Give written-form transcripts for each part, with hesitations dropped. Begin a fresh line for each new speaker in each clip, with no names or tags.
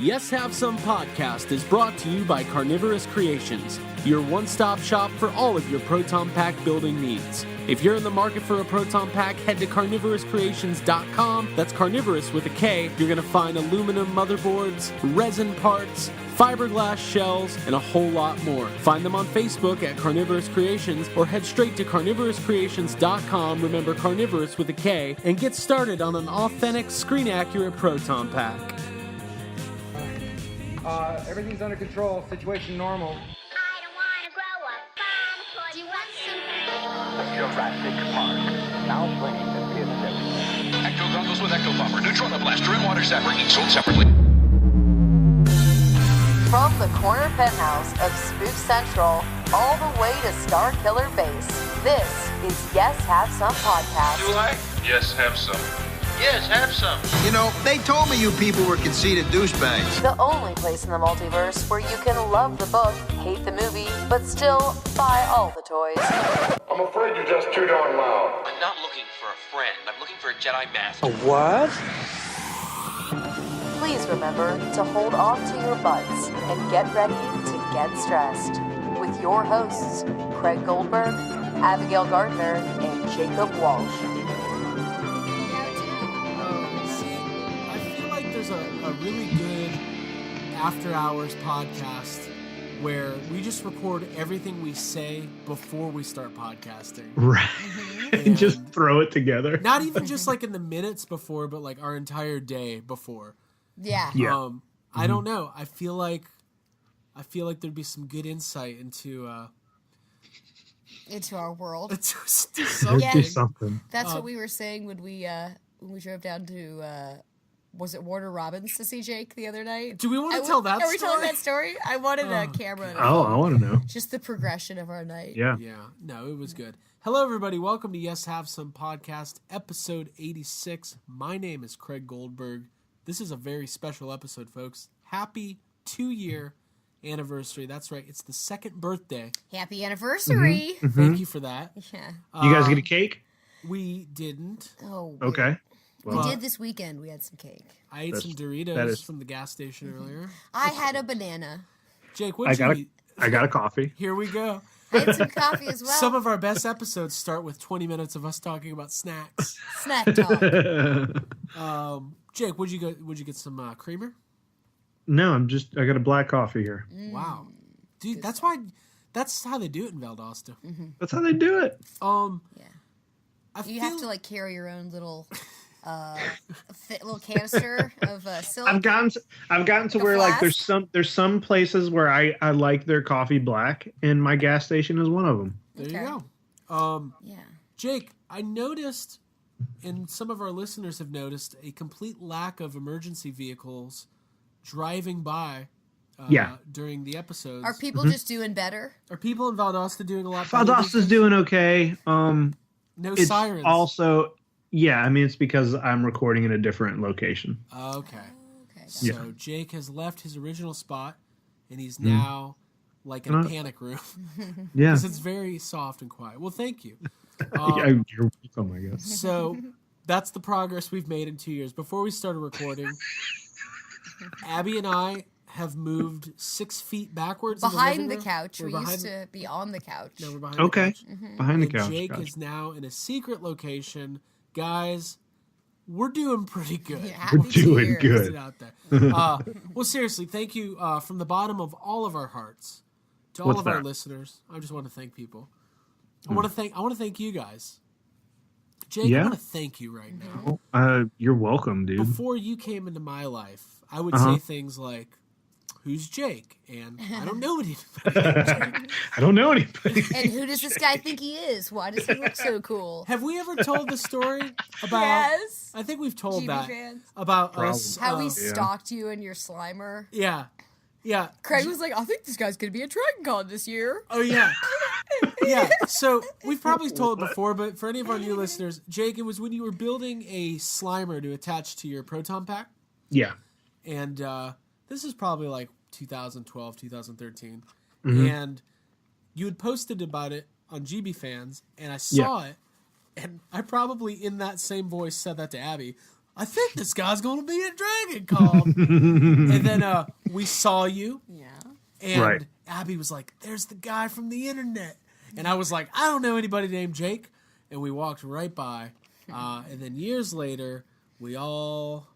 Yes Have Some podcast is brought to you by Carnivorous Creations, your one-stop shop for all of your proton pack building needs. If you're in the market for a proton pack, head to carnivorouscreations.com. That's carnivorous with a K. You're going to find aluminum motherboards, resin parts, fiberglass shells, and a whole lot more. Find them on Facebook at Carnivorous Creations or head straight to carnivorouscreations.com, remember carnivorous with a K, and get started on an authentic, screen-accurate proton pack.
Everything's under control. Situation normal.
I don't want to grow up. Do you want some?
Jurassic Park. Now playing at theaters everywhere.
Ecto goggles with Ecto Bomber, neutron blaster, and water zapper, each sold separately.
From the corner penthouse of Spook Central all the way to Star Killer Base, this is Yes Have Some podcast.
You like? Yes, have some.
Yes, have some.
You know, they told me you people were conceited douchebags.
The only place in the multiverse where you can love the book, hate the movie, but still buy all the toys.
I'm afraid you're just too darn loud.
I'm not looking for a friend. I'm looking for a Jedi Master.
What?
Please remember to hold on to your butts and get ready to get stressed. With your hosts, Craig Goldberg, Abigail Gardner, and Jacob Walsh.
I feel like there's a really good after-hours podcast where we just record everything we say before we start podcasting.
Right. And just throw it together.
Not even just like in the minutes before, but like our entire day before.
Yeah.
I don't know. I feel like there'd be some good insight into
our world.
into something.
Do something.
That's what we were saying when we drove down to was it Warner Robins to see Jake the other night?
Do we want to tell that story?
Are we telling that story? I wanted a camera.
Oh, I want to know.
Just the progression of our night.
Yeah.
Yeah. No, it was good. Hello, everybody. Welcome to Yes Have Some podcast, episode 86. My name is Craig Goldberg. This is a very special episode, folks. Happy 2-year anniversary. That's right. It's the second birthday.
Happy anniversary.
Thank you for that.
Yeah.
You guys get a cake?
We didn't.
Oh.
Okay.
We
Well,
did this weekend. We had some cake.
I ate some
that
Doritos
is-
from the gas station earlier.
I had a banana.
Jake,
I
what'd you
got
eat?
I got a coffee.
Here we go.
I had some coffee as well.
Some of our best episodes start with 20 minutes of us talking about snacks.
Snack talk.
Jake, would you get some creamer?
No, I got a black coffee here.
Wow, dude, that's how they do it in Valdosta.
That's how they do it.
Yeah.
I
You
feel,
have to like carry your own little little canister of silk.
I've gotten to
A
where like
flask?
there's some places where I like their coffee black, and my gas station is one of them.
there
Okay.
you go.
Yeah.
Jake, I noticed, and some of our listeners have noticed, a complete lack of emergency vehicles driving by. During the episodes.
Are people just doing better?
Are people in Valdosta doing a lot better?
Valdosta's doing okay.
No
It's
sirens.
also, yeah, I mean, it's because I'm recording in a different location.
Okay.
Okay.
So
Yeah.
Jake has left his original spot, and he's now like in a panic room.
Yeah.
Because it's very soft and quiet. Well, thank you.
Yeah, you're welcome, I guess.
So that's the progress we've made in 2 years. Before we started recording, Abby and I have moved 6 feet backwards in
Behind
the
the
living room.
couch.
We're
We
behind-
used to be on the couch.
No, we're behind
Okay.
the couch.
Behind the
And
couch.
Jake
Gotcha.
is now in a secret location. Guys, we're doing pretty good.
Yeah, happy
We're doing
2 years.
good.
Put it out there. Well, seriously, thank you from the bottom of all of our hearts to all
What's
of our
that?
listeners. I just want to thank people. I want to thank you guys. Jake, I
Yeah?
want to thank you right now.
You're welcome, dude.
Before you came into my life, I would
Uh-huh.
say things like, "Who's Jake?" and "I don't know anybody."
I don't know anybody.
And who does this guy think he is? Why does he look so cool?
Have we ever told the story about?
Yes.
I think we've told
GB
that
fans.
about
Probably.
us.
How we stalked you and your Slimer.
Yeah.
Craig was like, I think this guy's going to be at Dragon Con this year.
Oh yeah. Yeah. So we've probably told it before, but for any of our new listeners, Jake, it was when you were building a Slimer to attach to your proton pack,
Yeah.
and this is probably like 2012, 2013,
Mm-hmm.
and you had posted about it on GB Fans, and I saw it, and I probably in that same voice said that to Abby. I think this guy's going to be a dragon called. And then we saw you.
Yeah.
And Abby was like, there's the guy from the internet. And I was like, I don't know anybody named Jake. And we walked right by. And then years later, we all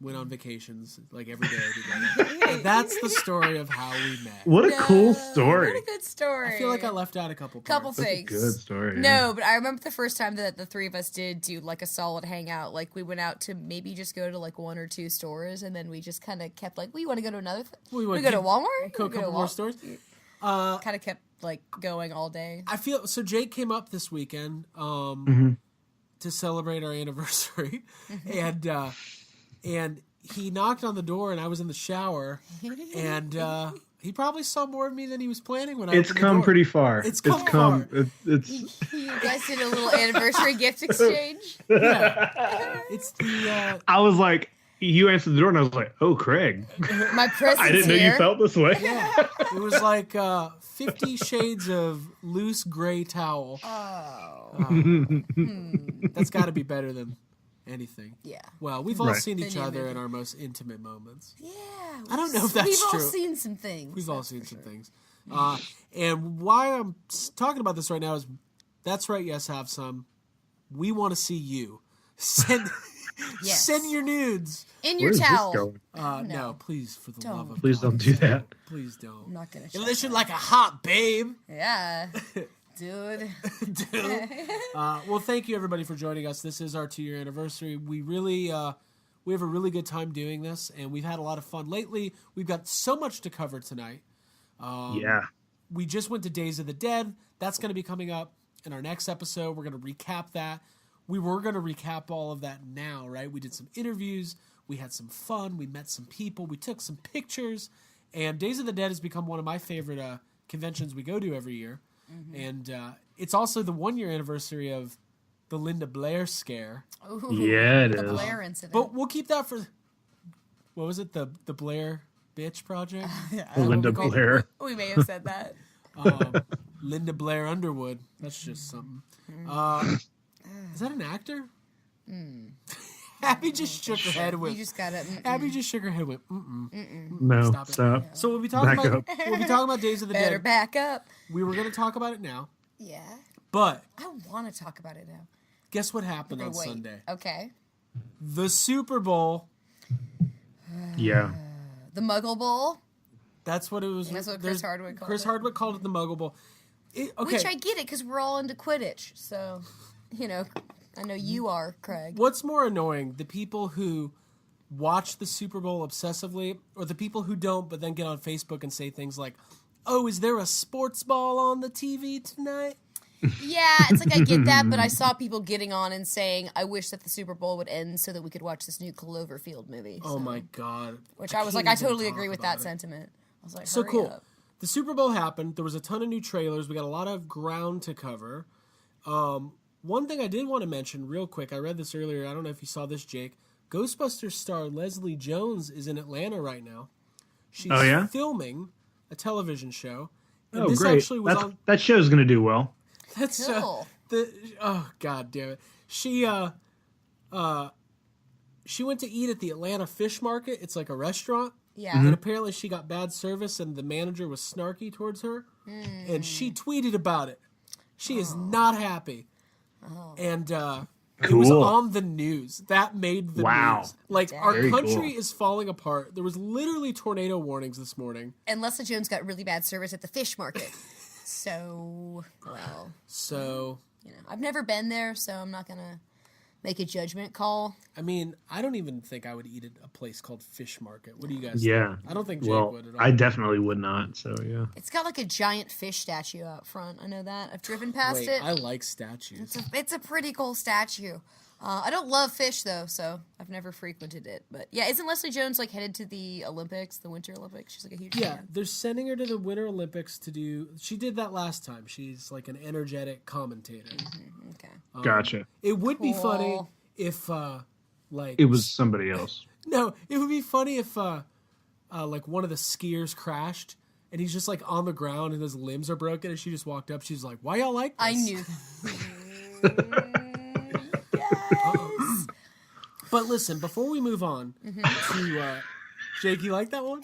went on vacations like every day together. And that's the story of how we met.
What a cool story.
What a good story.
I feel like I left out a couple
things.
That's a good story.
No, but I remember the first time that the three of us did do like a solid hangout. Like we went out to maybe just go to like 1 or 2 stores, and then we just kind of kept like, we want to go to another. We go to Walmart.
Go a couple more stores.
Kind of kept like going all day.
I feel so. Jake came up this weekend to celebrate our anniversary, and he knocked on the door, and I was in the shower, and he probably saw more of me than he was planning when I opened the door.
It's come pretty far.
It's come far.
You guys did a little anniversary gift exchange.
Yeah. It's the.
I was like, you answered the door, and I was like, "Oh, Craig,
my presence
I didn't know you felt this way."
Yeah, it was like 50 shades of loose gray towel. That's got to be better than anything.
Yeah.
Well, we've all seen each other in our most intimate moments.
Yeah.
I don't know if that's true.
We've all seen some things.
We've all seen some things. And why I'm talking about this right now is, that's right, yes, have some. We want to see you. Send your nudes.
In your towel.
No, please, for the love of
Please
God.
don't do that.
Please don't.
I'm not going to.
Unless you're like a hot babe.
Yeah. Dude.
Well, thank you everybody for joining us. This is our 2-year anniversary. We really we have a really good time doing this, and we've had a lot of fun lately. We've got so much to cover tonight. We just went to Days of the Dead. That's going to be coming up in our next episode. We're going to recap that. We were going to recap all of that now, right? We did some interviews. We had some fun. We met some people. We took some pictures. And Days of the Dead has become one of my favorite conventions we go to every year. Mm-hmm. And it's also the 1-year anniversary of the Linda Blair scare.
Ooh,
yeah, it
the
is.
Blair incident.
But we'll keep that for, what was it, the Blair Bitch Project?
Linda Blair.
We may have said that.
Linda Blair Underwood. That's just something. Is that an actor? Abby just shook her head with.
You just gotta.
Abby just shook her head with.
No,
stop. So we'll be talking about Days of the Dead.
Better back up.
We were going to talk about it now.
Yeah.
But
I want to talk about it now.
Guess what happened on Sunday?
Okay.
The Super Bowl.
Yeah.
The Muggle Bowl.
That's what it was.
That's what Chris Hardwick called it.
Chris Hardwick called it the Muggle Bowl. Okay.
Which I get it, because we're all into Quidditch. So, I know you are, Craig.
What's more annoying, the people who watch the Super Bowl obsessively, or the people who don't but then get on Facebook and say things like, oh, is there a sports ball on the TV tonight?
Yeah, it's like I get that, but I saw people getting on and saying, I wish that the Super Bowl would end so that we could watch this new Cloverfield movie.
Oh my God.
Which I was like, I totally agree with that sentiment. I was like,
so cool.
Up.
The Super Bowl happened. There was a ton of new trailers. We got a lot of ground to cover. One thing I did want to mention real quick, I read this earlier. I don't know if you saw this, Jake. Ghostbusters star Leslie Jones is in Atlanta right now. She's filming a television show. And this
great.
Actually was
that show's going to do well.
That's
cool.
Oh God damn it. She went to eat at the Atlanta Fish Market. It's like a restaurant.
Yeah.
And apparently she got bad service and the manager was snarky towards her. And she tweeted about it. She is not happy. And it was on the news. That made the news. Like, our country is falling apart. There was literally tornado warnings this morning.
And Leslie Jones got really bad service at the fish market. So, I've never been there, so I'm not going to make a judgment call.
I mean, I don't even think I would eat at a place called Fish Market. What do you guys
think?
I don't think Jake would at all.
I definitely would not, so yeah.
It's got like a giant fish statue out front. I know that. I've driven past it.
I like statues.
It's a pretty cool statue. I don't love fish, though, so I've never frequented it. But, yeah, isn't Leslie Jones, like, headed to the Olympics, the Winter Olympics? She's, like, a huge fan.
They're sending her to the Winter Olympics to do... She did that last time. She's, like, an energetic commentator.
Mm-hmm. Okay.
Gotcha.
It would be funny if, like...
It was somebody else.
No, it would be funny if, like, one of the skiers crashed, and he's just, like, on the ground, and his limbs are broken, and she just walked up. She's like, why y'all like this?
I knew that.
But listen, before we move on to Jake, you like that one?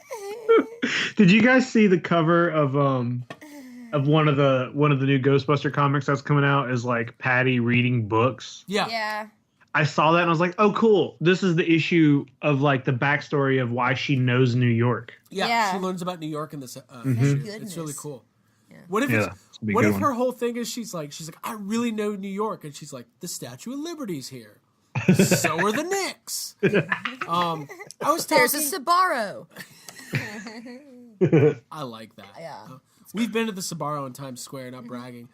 Did you guys see the cover of one of the new Ghostbuster comics that's coming out? Is like Patty reading books.
Yeah.
I saw that and I was like, oh, cool. This is the issue of like the backstory of why she knows New York.
Yeah. She learns about New York in this issue. It's really cool. Yeah. What if her whole thing is she's like, I really know New York, and she's like, the Statue of Liberty's here. So are the Knicks. I was talking.
There's a Sbarro.
I like that.
Yeah.
We've been to the Sbarro in Times Square, not bragging.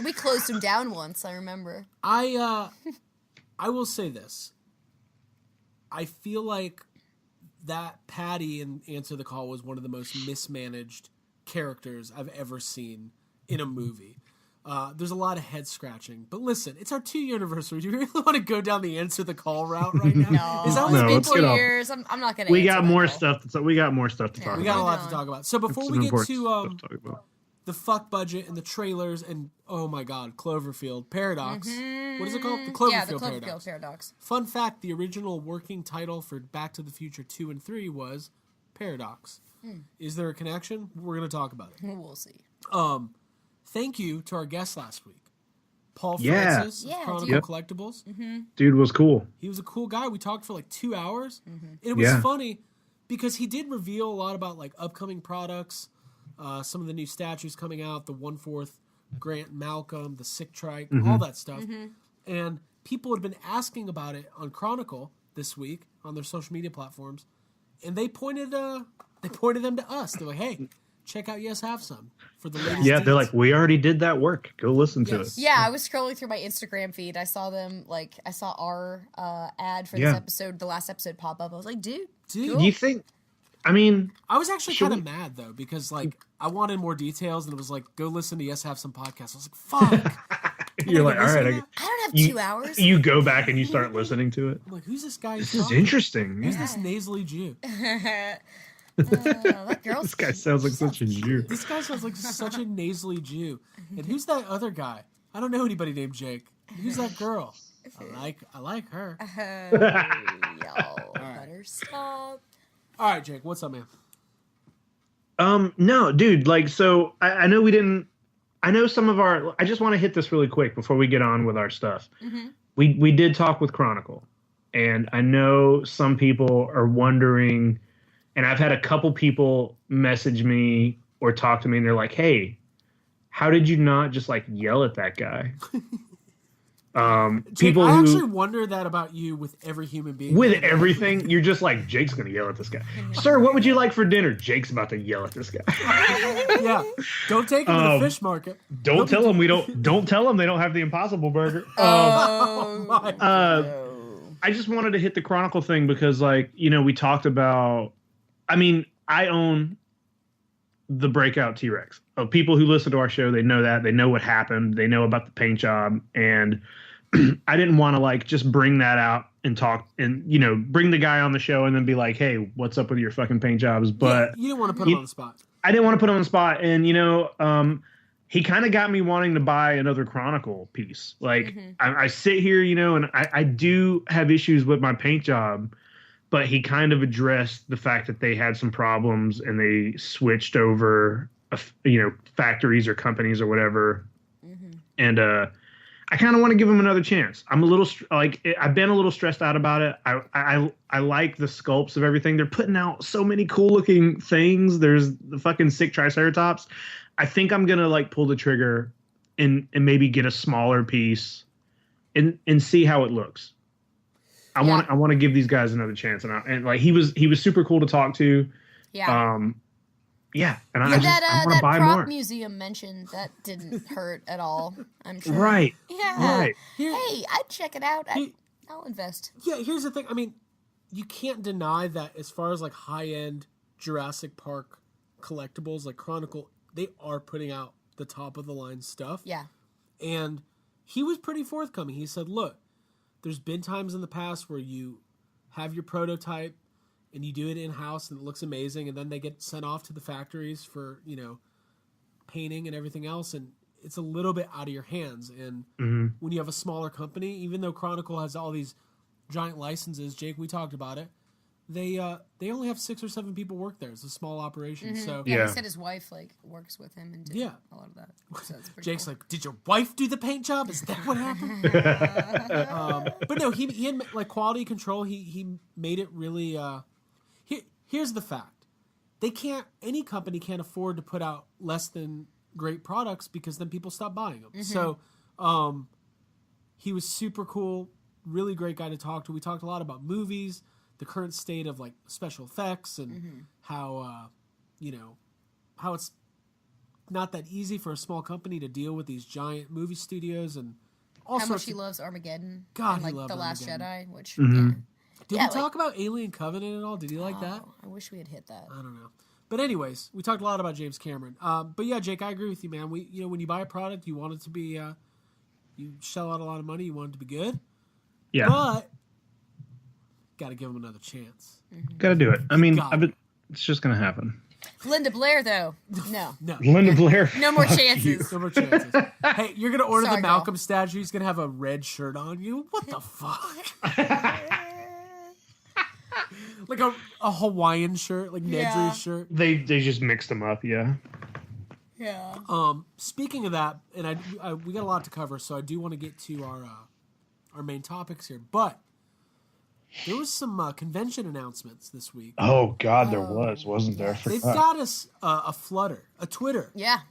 We closed him down once, I remember.
I will say this. I feel like that Patty in Answer the Call was one of the most mismanaged characters I've ever seen in a movie. There's a lot of head scratching. But listen, it's our 2-year anniversary. Do you really want to go down the Answer the Call route right now?
No. Is that
it's
been 2 years? I'm not going to.
We got more stuff to talk about. We got
a lot to talk about. So before we get to the fuck budget and the trailers and, oh my God, Cloverfield Paradox.
Mm-hmm.
What is it called? The Cloverfield Paradox. Fun fact, the original working title for Back to the Future 2 and 3 was Paradox. Is there a connection? We're going to talk about it.
We'll see.
Thank you to our guest last week, Paul Francis of Chronicle Collectibles.
Dude was cool.
He was a cool guy. We talked for like 2 hours. And it was funny because he did reveal a lot about like upcoming products, some of the new statues coming out, the 1/4 Grant Malcolm, the Sick Trike, all that stuff. And people had been asking about it on Chronicle this week on their social media platforms, and they pointed them to us. They're like, hey, check out Yes Have Some for the latest.
Yeah, they're like, we already did that work. Go listen to it.
Yeah, I was scrolling through my Instagram feed. I saw them, like, I saw our ad for this episode, the last episode pop up. I was like, dude.
Cool. Do you think, I mean.
I was actually kind of mad, though, because, like, I wanted more details, and it was like, go listen to Yes Have Some podcast. I was like, fuck.
You're like, all right.
I don't have 2 hours.
You go back and you start listening to it.
I'm like, who's this guy?
This is interesting.
Who's this nasally Jew?
That girl's
this guy sounds like such a Jew.
This guy sounds like such a nasally Jew. And who's that other guy? I don't know anybody named Jake. Who's that girl? I like her.
Y'all better stop.
All right, Jake, what's up, man?
No, dude, like, so I know we didn't. I know some of our. I just want to hit this really quick before we get on with our stuff. We did talk with Chronicle, and I know some people are wondering. And I've had a couple people message me or talk to me, and they're like, hey, how did you not just, like, yell at that guy?
Jake, people I actually wonder that about you with every human being.
With everything, you're just like, Jake's going to yell at this guy. Sir, what would you like for dinner? Jake's about to yell at this guy.
Yeah. Don't take him to the fish market.
Don't tell him they don't have the Impossible Burger. I just wanted to hit the Chronicle thing because, like, you know, we talked about. I mean, I own the Breakout T-Rex. People who listen to our show, they know that. They know what happened. They know about the paint job. And I didn't want to, like, just bring that out and talk and, you know, bring the guy on the show and then be like, hey, what's up with your fucking paint jobs? But
you didn't want to put him on the spot.
I didn't want to put him on the spot. And, you know, he kind of got me wanting to buy another Chronicle piece. Like, I sit here, you know, and I do have issues with my paint job. But he kind of addressed the fact that they had some problems and they switched over, you know, factories or companies or whatever. And I kind of want to give him another chance. I'm a little I've been a little stressed out about it. I like the sculpts of everything. They're putting out so many cool looking things. There's the fucking sick Triceratops. I think I'm gonna like pull the trigger and maybe get a smaller piece and see how it looks. I want to give these guys another chance, and like he was super cool to talk to.
Yeah.
And I want
that
to buy
prop
more.
museum mentioned that didn't hurt at all. I'm sure.
Right.
Yeah.
Right.
Hey, I'd check it out. I'll invest.
Yeah. Here's the thing. I mean, you can't deny that as far as like high end Jurassic Park collectibles, like Chronicle, they are putting out the top of the line stuff.
Yeah.
And he was pretty forthcoming. He said, look. There's been times in the past where you have your prototype and you do it in-house and it looks amazing, and then they get sent off to the factories for, you know, painting and everything else, and it's a little bit out of your hands. And when you have a smaller company, even though Chronicle has all these giant licenses, Jake, we talked about it. They only have 6 or 7 people work there. It's a small operation. So
he said his wife works with him and did a lot of that. So that's pretty
Jake's
cool.
like, did your wife do the paint job? Is that what happened? But no, he had quality control. He made it really. Here's the fact: any company can't afford to put out less than great products because then people stop buying them. So he was super cool, really great guy to talk to. We talked a lot about movies, the current state of special effects, and how how it's not that easy for a small company to deal with these giant movie studios and all
how
sorts.
Much he loves Armageddon.
God,
and
he loved
The Last
Armageddon.
Jedi, which
Did we talk about Alien Covenant at all? Did you like that?
I wish we had hit that.
I don't know. But anyways, we talked a lot about James Cameron. But yeah, Jake, I agree with you, man. When you buy a product, you want it to be, you shell out a lot of money, you want it to be good.
Yeah.
But got to give them another chance.
Got to do it. I mean, it's just going to happen.
Linda Blair, though, no.
Linda Blair.
No more chances.
No more chances. Hey, you're going to order
Sorry,
the Malcolm statue. He's going to have a red shirt on you. What the fuck? Like a Hawaiian shirt, like Nedry's shirt.
They just mixed them up, yeah.
Yeah.
Speaking of that, and we got a lot to cover, so I do want to get to our main topics here. But there was some convention announcements this week.
Oh God, there wasn't there?
They've got us a Flutter, a Twitter.
Yeah.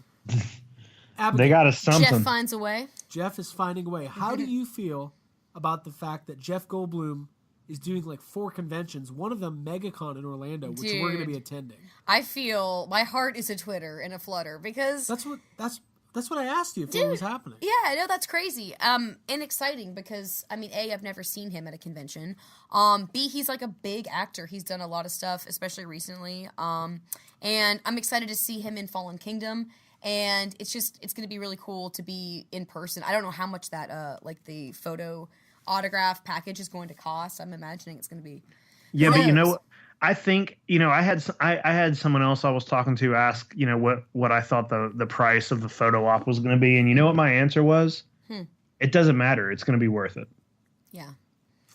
They got us something.
Jeff finds a way.
Jeff is finding a way. How do you feel about the fact that Jeff Goldblum is doing 4 conventions, one of them MegaCon in Orlando, which we're going to be attending?
I feel my heart is a Twitter and a flutter because
that's what I asked you if it was happening.
Yeah, I know, that's crazy. And exciting because I mean, A, I've never seen him at a convention. B, he's a big actor. He's done a lot of stuff, especially recently. And I'm excited to see him in Fallen Kingdom. And it's going to be really cool to be in person. I don't know how much that the photo autograph package is going to cost. I'm imagining it's going to be.
Yeah, but you know what? I think I had someone else I was talking to ask what I thought the price of the photo op was going to be, and you know what my answer was? It doesn't matter. It's going to be worth it.
Yeah.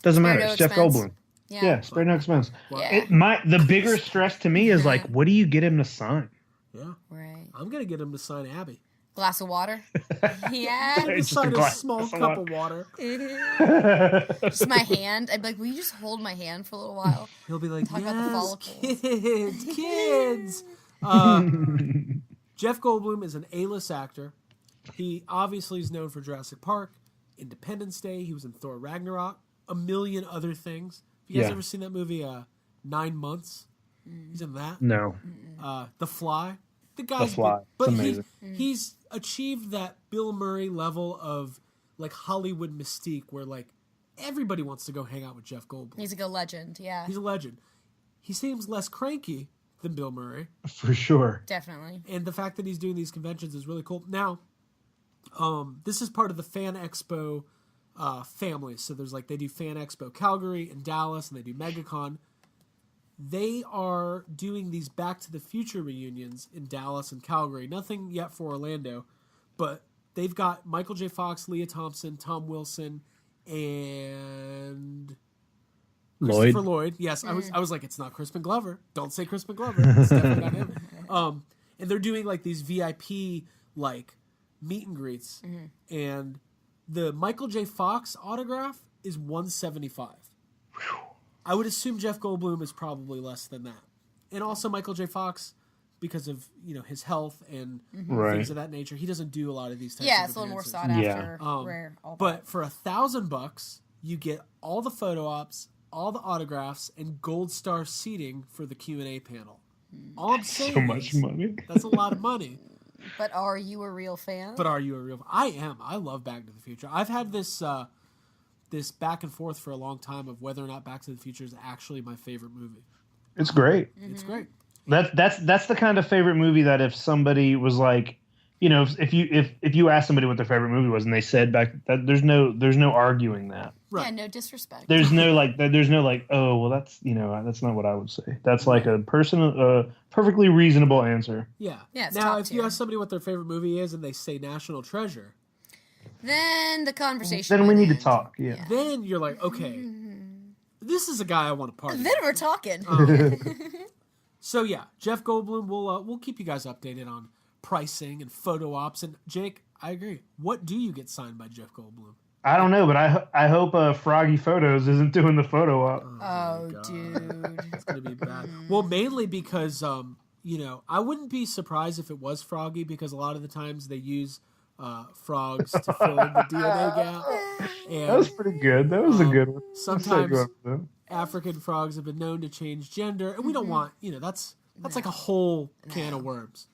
Doesn't matter. It's Jeff Goldblum. Yeah, spare no expense.
Yeah.
The bigger stress to me is what do you get him to sign?
Yeah.
Right.
I'm gonna get him to sign Abby.
Glass of water. Yeah.
Just sign a small cup of water.
Just my hand. I'd be like, will you just hold my hand for a little while?
He'll be like,
talk about the follicles.
kids. Jeff Goldblum is an A-list actor. He obviously is known for Jurassic Park, Independence Day. He was in Thor Ragnarok, a million other things. Have you guys ever seen that movie, 9 Months? He's in that.
No.
The Fly. The guy's
Fly.
But
it's amazing.
He's achieved that Bill Murray level of Hollywood mystique where everybody wants to go hang out with Jeff Goldblum.
He's a legend, yeah.
He's a legend. He seems less cranky than Bill Murray.
For sure.
Definitely.
And the fact that he's doing these conventions is really cool. Now, this is part of the Fan Expo family. So there's they do Fan Expo Calgary and Dallas, and they do MegaCon. They are doing these Back to the Future reunions in Dallas and Calgary. Nothing yet for Orlando, but they've got Michael J. Fox, Leah Thompson, Tom Wilson, and Christopher Lloyd. Yes, I was like, it's not Crispin Glover. Don't say Crispin Glover. It's definitely not him. And they're doing these VIP meet and greets, and the Michael J. Fox autograph is $175. I would assume Jeff Goldblum is probably less than that. And also Michael J. Fox, because of his health and things of that nature, he doesn't do a lot of these types of
it's a little more sought after, rare.
But for $1,000, you get all the photo ops, all the autographs, and gold star seating for the Q&A panel. All I'm saying
so much money.
That's a lot of money.
But are you a real fan?
I am. I love Back to the Future. I've had this back and forth for a long time of whether or not Back to the Future is actually my favorite movie.
It's great.
It's great.
That's the kind of favorite movie that if somebody was if you asked somebody what their favorite movie was and they said back that there's no arguing that.
Right. Yeah, no disrespect.
There's no oh well that's that's not what I would say. That's a perfectly reasonable answer.
Yeah.
Yeah.
Now if you ask somebody what their favorite movie is and they say National Treasure,
then the conversation.
Then we need to talk. Yeah.
Then you're like, okay, this is a guy I want to party.
Then we're talking.
So yeah, Jeff Goldblum. We'll keep you guys updated on pricing and photo ops. And Jake, I agree. What do you get signed by Jeff Goldblum?
I don't know, but I hope Froggy Photos isn't doing the photo op.
Oh dude,
it's gonna be bad. Well, mainly because I wouldn't be surprised if it was Froggy, because a lot of the times they use frogs to fill in the DNA gap. And,
that was pretty good. That was a good one.
Sometimes African frogs have been known to change gender, and we don't want that's like a whole can of worms.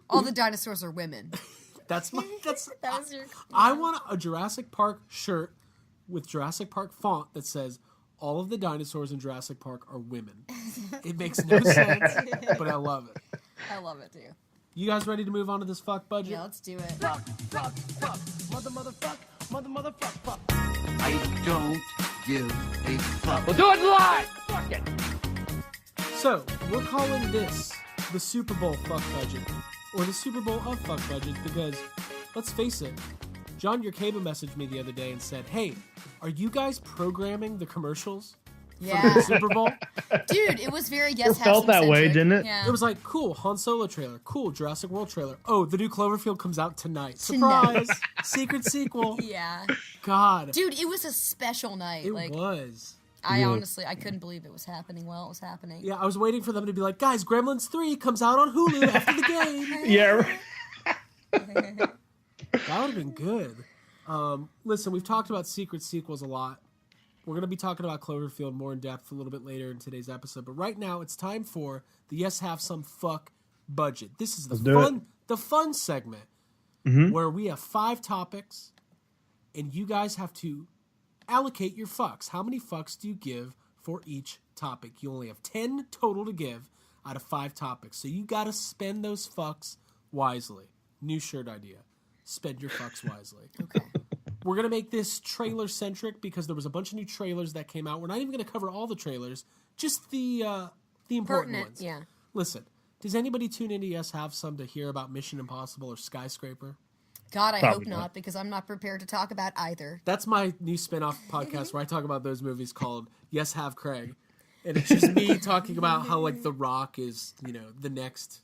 All the dinosaurs are women.
That was
your.
I want a Jurassic Park shirt with Jurassic Park font that says all of the dinosaurs in Jurassic Park are women. It makes no sense, but I love it.
I love it too.
You guys ready to move on to this fuck budget?
Yeah, let's do it.
Fuck, motherfuck. I don't give a fuck.
We'll do it live. Fuck it.
So we're calling this the Super Bowl fuck budget, or the Super Bowl of fuck budgets, because let's face it, John Yerkeba messaged me the other day and said, "Hey, are you guys programming the commercials for the Super Bowl?"
Dude, it was very Yes Have
felt that way, didn't it?
Yeah.
It was like, cool, Han Solo trailer, cool, Jurassic World trailer. Oh, the new Cloverfield comes out tonight. Surprise! Secret sequel.
Yeah.
God.
Dude, it was a special night.
It was.
I honestly, I couldn't believe it was happening while it was happening.
Yeah, I was waiting for them to be like, guys, Gremlins 3 comes out on Hulu after the game.
Yeah.
That would have been good. Listen, we've talked about secret sequels a lot. We're going to be talking about Cloverfield more in depth a little bit later in today's episode. But right now, it's time for the Yes Have Some Fuck budget. This is the fun segment where we have 5 topics, and you guys have to allocate your fucks. How many fucks do you give for each topic? You only have 10 total to give out of 5 topics. So you got to spend those fucks wisely. New shirt idea. Spend your fucks wisely.
Okay.
We're going to make this trailer-centric because there was a bunch of new trailers that came out. We're not even going to cover all the trailers, just the important ones.
Yeah.
Listen, does anybody tune into Yes Have Some to hear about Mission Impossible or Skyscraper?
God, I hope not, because I'm not prepared to talk about either.
That's my new spin-off podcast where I talk about those movies called Yes Have Craig. And it's just me talking about how, like, The Rock is, the next,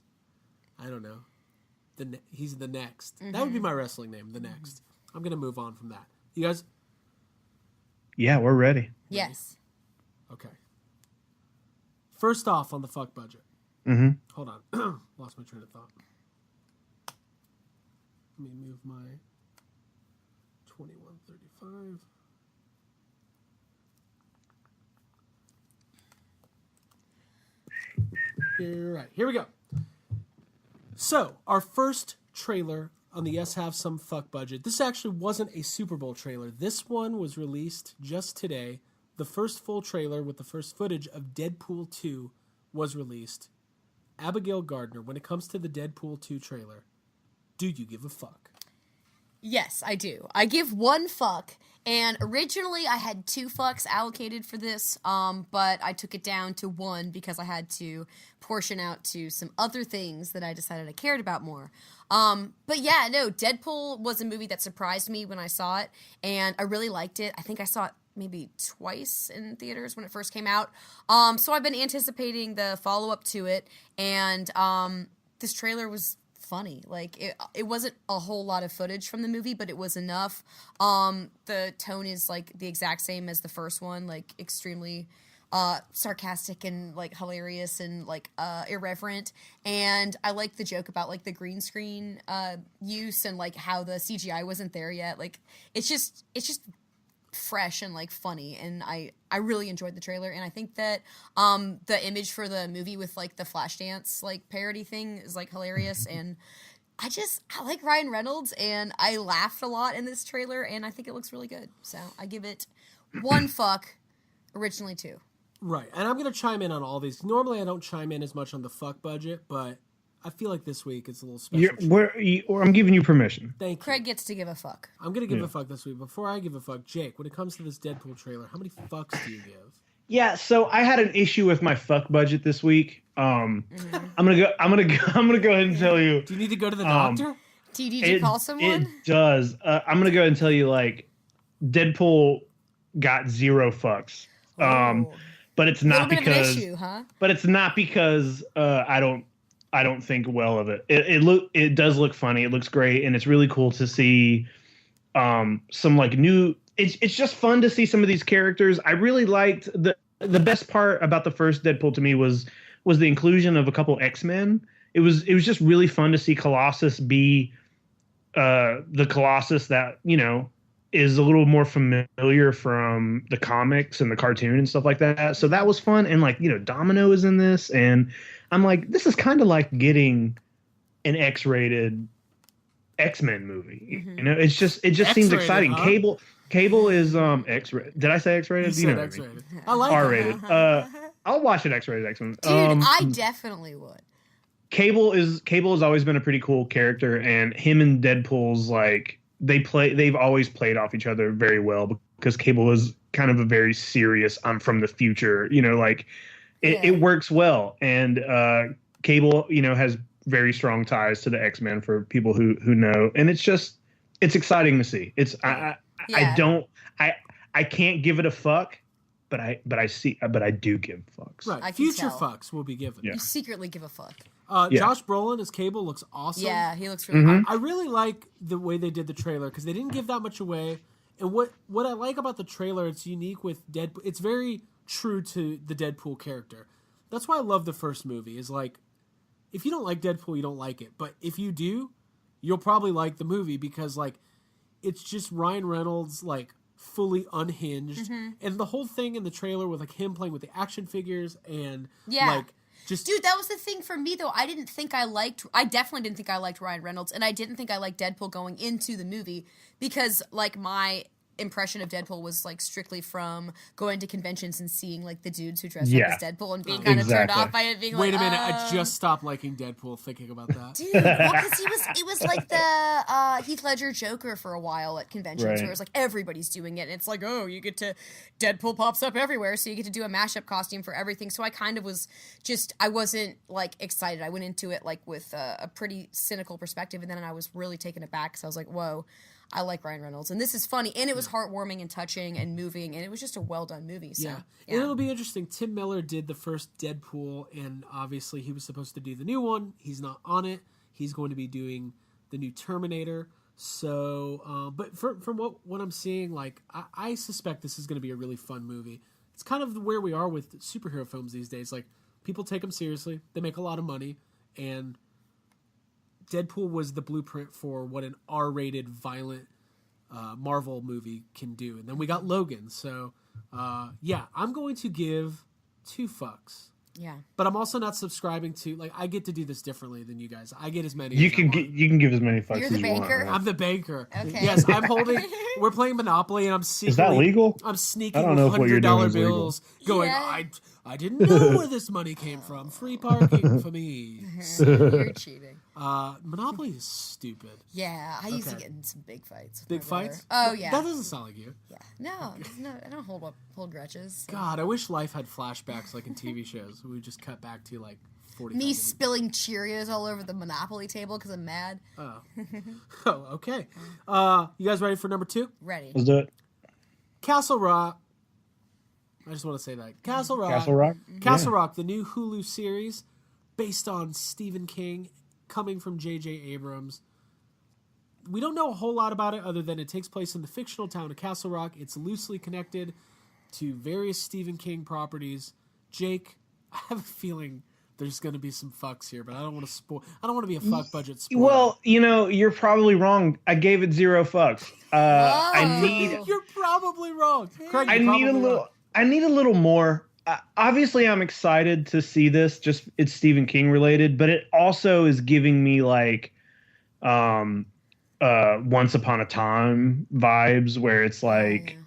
I don't know, he's the next. That would be my wrestling name, The Next. I'm going to move on from that. You guys?
Yeah, we're ready.
Yes.
Okay. First off on the fuck budget. Hold on. Lost my train of thought. Let me move my 2135. Right, here we go. So, our first trailer on the Yes Have Some Fuck budget. This actually wasn't a Super Bowl trailer. This one was released just today. The first full trailer with the first footage of Deadpool 2 was released. Abigail Gardner, when it comes to the Deadpool 2 trailer, do you give a fuck?
Yes, I do. I give 1 fuck, and originally I had 2 fucks allocated for this, but I took it down to 1 because I had to portion out to some other things that I decided I cared about more. But yeah, no, Deadpool was a movie that surprised me when I saw it, and I really liked it. I think I saw it maybe twice in theaters when it first came out. So I've been anticipating the follow-up to it, and this trailer was funny. Like, it wasn't a whole lot of footage from the movie, but it was enough. The tone is like the exact same as the first one, like extremely sarcastic and like hilarious and like irreverent. And I like the joke about like the green screen use and like how the CGI wasn't there yet. Like it's just fresh and like funny, and I really enjoyed the trailer. And I think that the image for the movie with like the Flashdance like parody thing is like hilarious. And I like Ryan Reynolds, and I laughed a lot in this trailer, and I think it looks really good. So I give it 1 fuck, originally 2.
Right, and I'm going to chime in on all these. Normally I don't chime in as much on the fuck budget, but I feel like this week it's a little special.
I'm giving you permission.
Thank you.
Craig gets to give a fuck.
I'm going to give a fuck this week. Before I give a fuck, Jake, when it comes to this Deadpool trailer, how many fucks do you give?
Yeah, so I had an issue with my fuck budget this week. I'm gonna go ahead and tell you.
Do you need to go to the doctor?
Did you call someone?
It does. I'm gonna go ahead and tell you, like, Deadpool got 0 fucks. But it's not
bit
because.
of an issue, huh?
But it's not because I don't think well of it. It does look funny. It looks great, and it's really cool to see some like new. It's just fun to see some of these characters. I really liked the best part about the first Deadpool to me was the inclusion of a couple X-Men. It was just really fun to see Colossus be the Colossus that, you know, is a little more familiar from the comics and the cartoon and stuff like that. So that was fun. And like, you know, Domino is in this, and I'm like, this is kind of like getting an X-rated X-Men movie. You know, it just seems exciting. Huh? Cable is X-rated. Did I say X-rated?
You said X-rated. I like
R-rated. I'll watch an X-rated X-Men.
Dude, I definitely would.
Cable has always been a pretty cool character, and him and Deadpool's like they've always played off each other very well, because Cable is kind of a very serious I'm from the future, you know, like it works well. And Cable, you know, has very strong ties to the X-Men for people who know, and it's exciting to see. I can't give it a fuck, but I do give fucks.
Right. Future fucks will be given.
You secretly give a fuck.
Josh Brolin as Cable looks awesome.
Yeah, he looks really good.
I really like the way they did the trailer, because they didn't give that much away. And what I like about the trailer, it's unique with Deadpool. It's very true to the Deadpool character. That's why I love the first movie, is like, if you don't like Deadpool, you don't like it. But if you do, you'll probably like the movie, because like it's just Ryan Reynolds like fully unhinged. And the whole thing in the trailer with like him playing with the action figures and like
dude, that was the thing for me though. I definitely didn't think I liked Ryan Reynolds, and I didn't think I liked Deadpool going into the movie, because like my impression of Deadpool was like strictly from going to conventions and seeing like the dudes who dress up as Deadpool and being kind of turned off by it, being
Wait
like,
a minute, I just stopped liking Deadpool thinking about that.
Dude, well, because it was like the Heath Ledger Joker for a while at conventions, where it's like everybody's doing it, and it's like, oh, you get to, Deadpool pops up everywhere, so you get to do a mashup costume for everything. So I kind of was I wasn't like excited. I went into it like with a pretty cynical perspective, and then I was really taken aback, because I was like, whoa, I like Ryan Reynolds, and this is funny, and it was heartwarming and touching and moving, and it was just a well-done movie. So,
and it'll be interesting. Tim Miller did the first Deadpool, and obviously he was supposed to do the new one. He's not on it. He's going to be doing the new Terminator. So, but from what I'm seeing, like, I suspect this is going to be a really fun movie. It's kind of where we are with superhero films these days. Like, people take them seriously. They make a lot of money, and Deadpool was the blueprint for what an R-rated, violent Marvel movie can do. And then we got Logan. So, I'm going to give 2 fucks.
Yeah.
But I'm also not subscribing to, like, I get to do this differently than you guys. I get as many
you can give as many fucks
You're
as
the
you
banker?
want. Right?
I'm the banker.
Okay.
Yes, I'm holding, we're playing Monopoly, and I'm secretly.
Is that legal?
I'm sneaking
I don't know if what you're doing
$100
is legal.
bills going, I didn't know where this money came from. Free parking for me.
You're cheating.
Monopoly is stupid.
Yeah, I used to get in some big fights.
Big fights?
Oh, yeah.
That doesn't sound like you.
Yeah. No, I don't hold grudges. So.
God, I wish life had flashbacks like in TV shows. We would just cut back to like 40.
Me spilling Cheerios all over the Monopoly table because I'm mad.
Oh. Oh, okay. You guys ready for number 2?
Ready.
Let's do it.
Castle Rock. I just want to say that. Castle Rock. Castle Rock, the new Hulu series based on Stephen King, coming from J.J. Abrams. We don't know a whole lot about it other than it takes place in the fictional town of Castle Rock. It's loosely connected to various Stephen King properties. Jake, I have a feeling there's going to be some fucks here, but I don't want to spoil. I don't want to be a fuck budget spoiler.
Well, you know, you're probably wrong. I gave it 0 fucks.
You're probably wrong. Craig,
I need a little more. Obviously, I'm excited to see this. Just it's Stephen King related, but it also is giving me like Once Upon a Time vibes, where it's like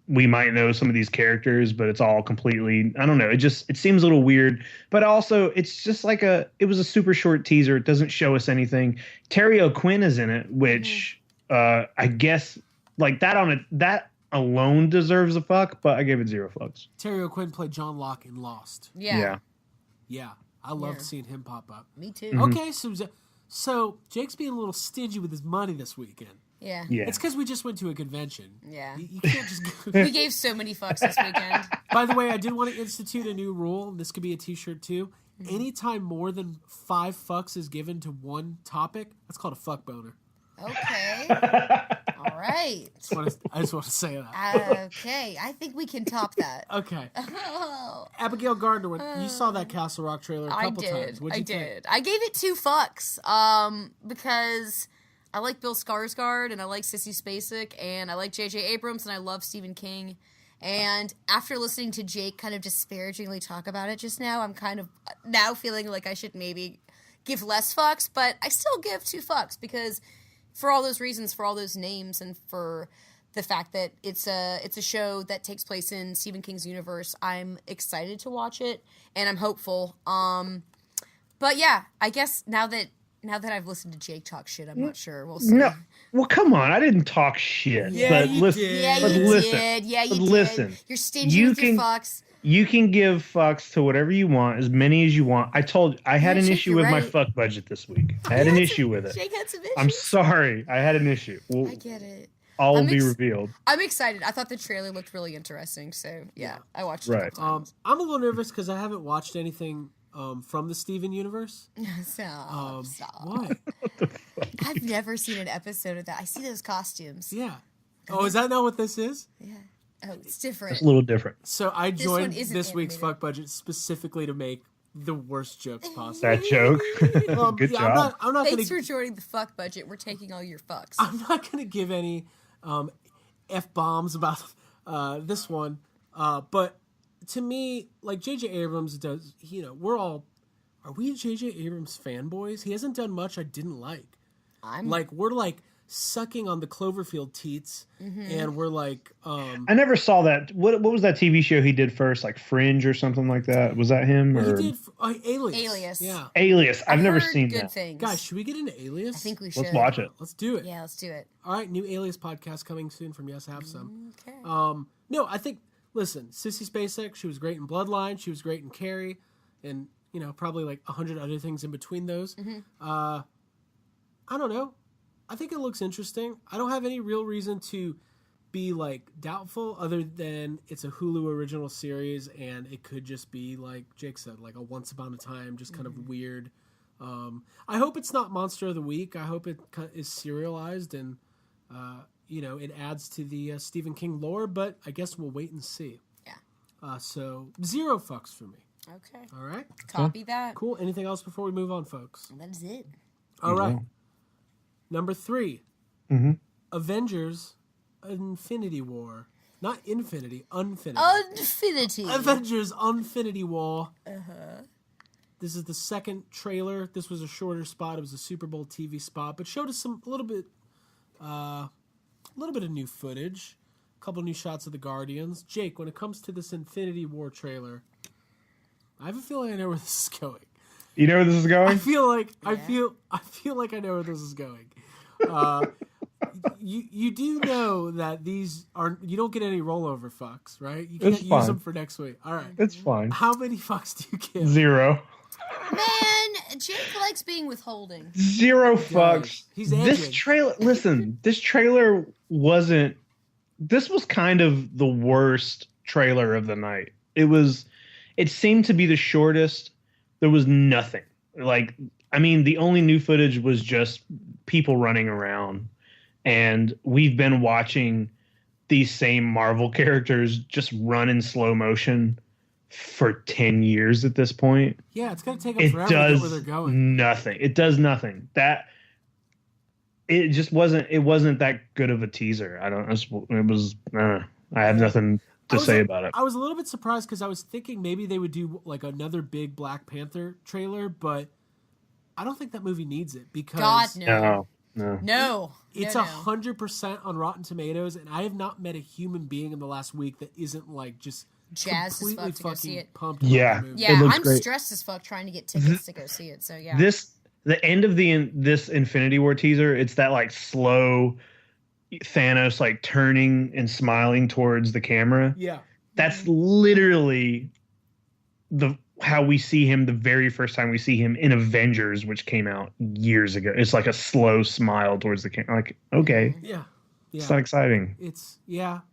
we might know some of these characters, but it's all completely, I don't know. It seems a little weird, but also it's just like it was a super short teaser. It doesn't show us anything. Terry O'Quinn is in it, which I guess like that alone deserves a fuck, but I gave it 0 fucks.
Terry O'Quinn played John Locke in Lost.
Yeah.
I loved seeing him pop up.
Me too.
Okay, so Jake's being a little stingy with his money this weekend.
Yeah.
It's because we just went to a convention.
Yeah.
You can't just go.
We gave so many fucks this weekend.
By the way, I did want to institute a new rule. This could be a t-shirt too. Anytime more than 5 fucks is given to one topic, that's called a fuck boner.
Okay. All right.
I just want to say that.
Okay. I think we can top that.
Okay.
Oh.
Abigail Gardner, you saw that Castle Rock trailer a couple times. What'd you think?
I gave it 2 fucks. Because I like Bill Skarsgård and I like Sissy Spacek and I like J.J. Abrams and I love Stephen King. And after listening to Jake kind of disparagingly talk about it just now, I'm kind of now feeling like I should maybe give less fucks, but I still give 2 fucks because for all those reasons, for all those names, and for the fact that it's a show that takes place in Stephen King's universe, I'm excited to watch it and I'm hopeful. But yeah, I guess now that I've listened to Jake talk shit, I'm not sure. We'll see.
No, well, come on. I didn't talk shit.
Yeah,
but
you
listen,
did.
Yeah,
but
you
listen,
did. Yeah, you
but
did.
listen.
You're stingy with your fucks.
You can give fucks to whatever you want, as many as you want. I told you, I had an issue with my fuck budget this week. I had an issue with it.
Jake had some issues.
I'm sorry. I had an issue. Well,
I get it.
All will be revealed.
I'm excited. I thought the trailer looked really interesting, so yeah, I watched it.
Right.
I'm
a little nervous because I haven't watched anything from the Steven universe.
Stop.
What?
I've never seen an episode of that. I see those costumes.
Yeah. Oh, is that not what this is?
Yeah. Oh, it's different.
It's a little different.
So I joined
isn't
this week's
animated.
fuck budget specifically to make the worst jokes possible.
That joke. Good job.
I'm not
Thanks
gonna,
for joining the fuck budget. We're taking all your fucks.
I'm not going to give any F-bombs about this one. But to me, like J.J. Abrams does, are we J.J. Abrams fanboys? He hasn't done much I didn't like. We're like sucking on the Cloverfield teats, and we're like...
I never saw that. What was that TV show he did first? Like Fringe or something like that? Was that him?
Well,
or?
he did
Alias.
Alias. Yeah.
Alias. I've never
heard
seen
good
that.
things.
Guys, should we get into Alias?
I think we should.
Let's watch it.
Let's do it.
Yeah, let's do it.
All right, new Alias podcast coming soon from Yes Have Some.
Okay.
No, I think, listen, Sissy Spacek, she was great in Bloodline, she was great in Carrie, and, probably like 100 other things in between those. I don't know. I think it looks interesting. I don't have any real reason to be like doubtful other than it's a Hulu original series and it could just be like Jake said, like a once upon a time, just kind of weird. I hope it's not Monster of the Week. I hope it is serialized and, it adds to the Stephen King lore, but I guess we'll wait and see.
Yeah.
So 0 fucks for me.
Okay.
All right.
Copy that.
Cool. Anything else before we move on, folks?
That is it.
All right. Number 3, Avengers Infinity War. Not Infinity, Unfinity.
Infinity.
Avengers Infinity War. This is the second trailer. This was a shorter spot. It was a Super Bowl TV spot, but showed us a little bit of new footage. A couple new shots of the Guardians. Jake, when it comes to this Infinity War trailer, I have a feeling I know where this is going.
You know where this is going?
I feel like I know where this is going. You do know that these you don't get any rollover fucks, right? You can't use them for next week. All right.
It's fine.
How many fucks do you give?
0.
Man, Jake likes being withholding.
0 fucks.
He's edging.
This trailer, listen, this trailer wasn't, this was kind of the worst trailer of the night. It seemed to be the shortest. There was nothing. The only new footage was just people running around. And we've been watching these same Marvel characters just run in slow motion for 10 years at this point.
Yeah, it's going to take them forever to get where they're going.
Nothing. It does nothing. It just wasn't that good of a teaser. I have nothing to say about it.
I was a little bit surprised because I was thinking maybe they would do like another big Black Panther trailer, but I don't think that movie needs it because
God, no.
No.
It's 100% on Rotten Tomatoes, and I have not met a human being in the last week that isn't like just
jazzed as
completely
fuck to go see
fucking
it.
pumped.
Yeah.
About the movie.
Yeah, I'm
great.
stressed as fuck trying to get tickets to go see it. So yeah.
The end of this Infinity War teaser, it's that like slow Thanos like turning and smiling towards the camera.
Yeah.
That's literally how we see him the very first time we see him in Avengers, which came out years ago. It's like a slow smile towards the camera. Like, okay.
Yeah.
It's not exciting.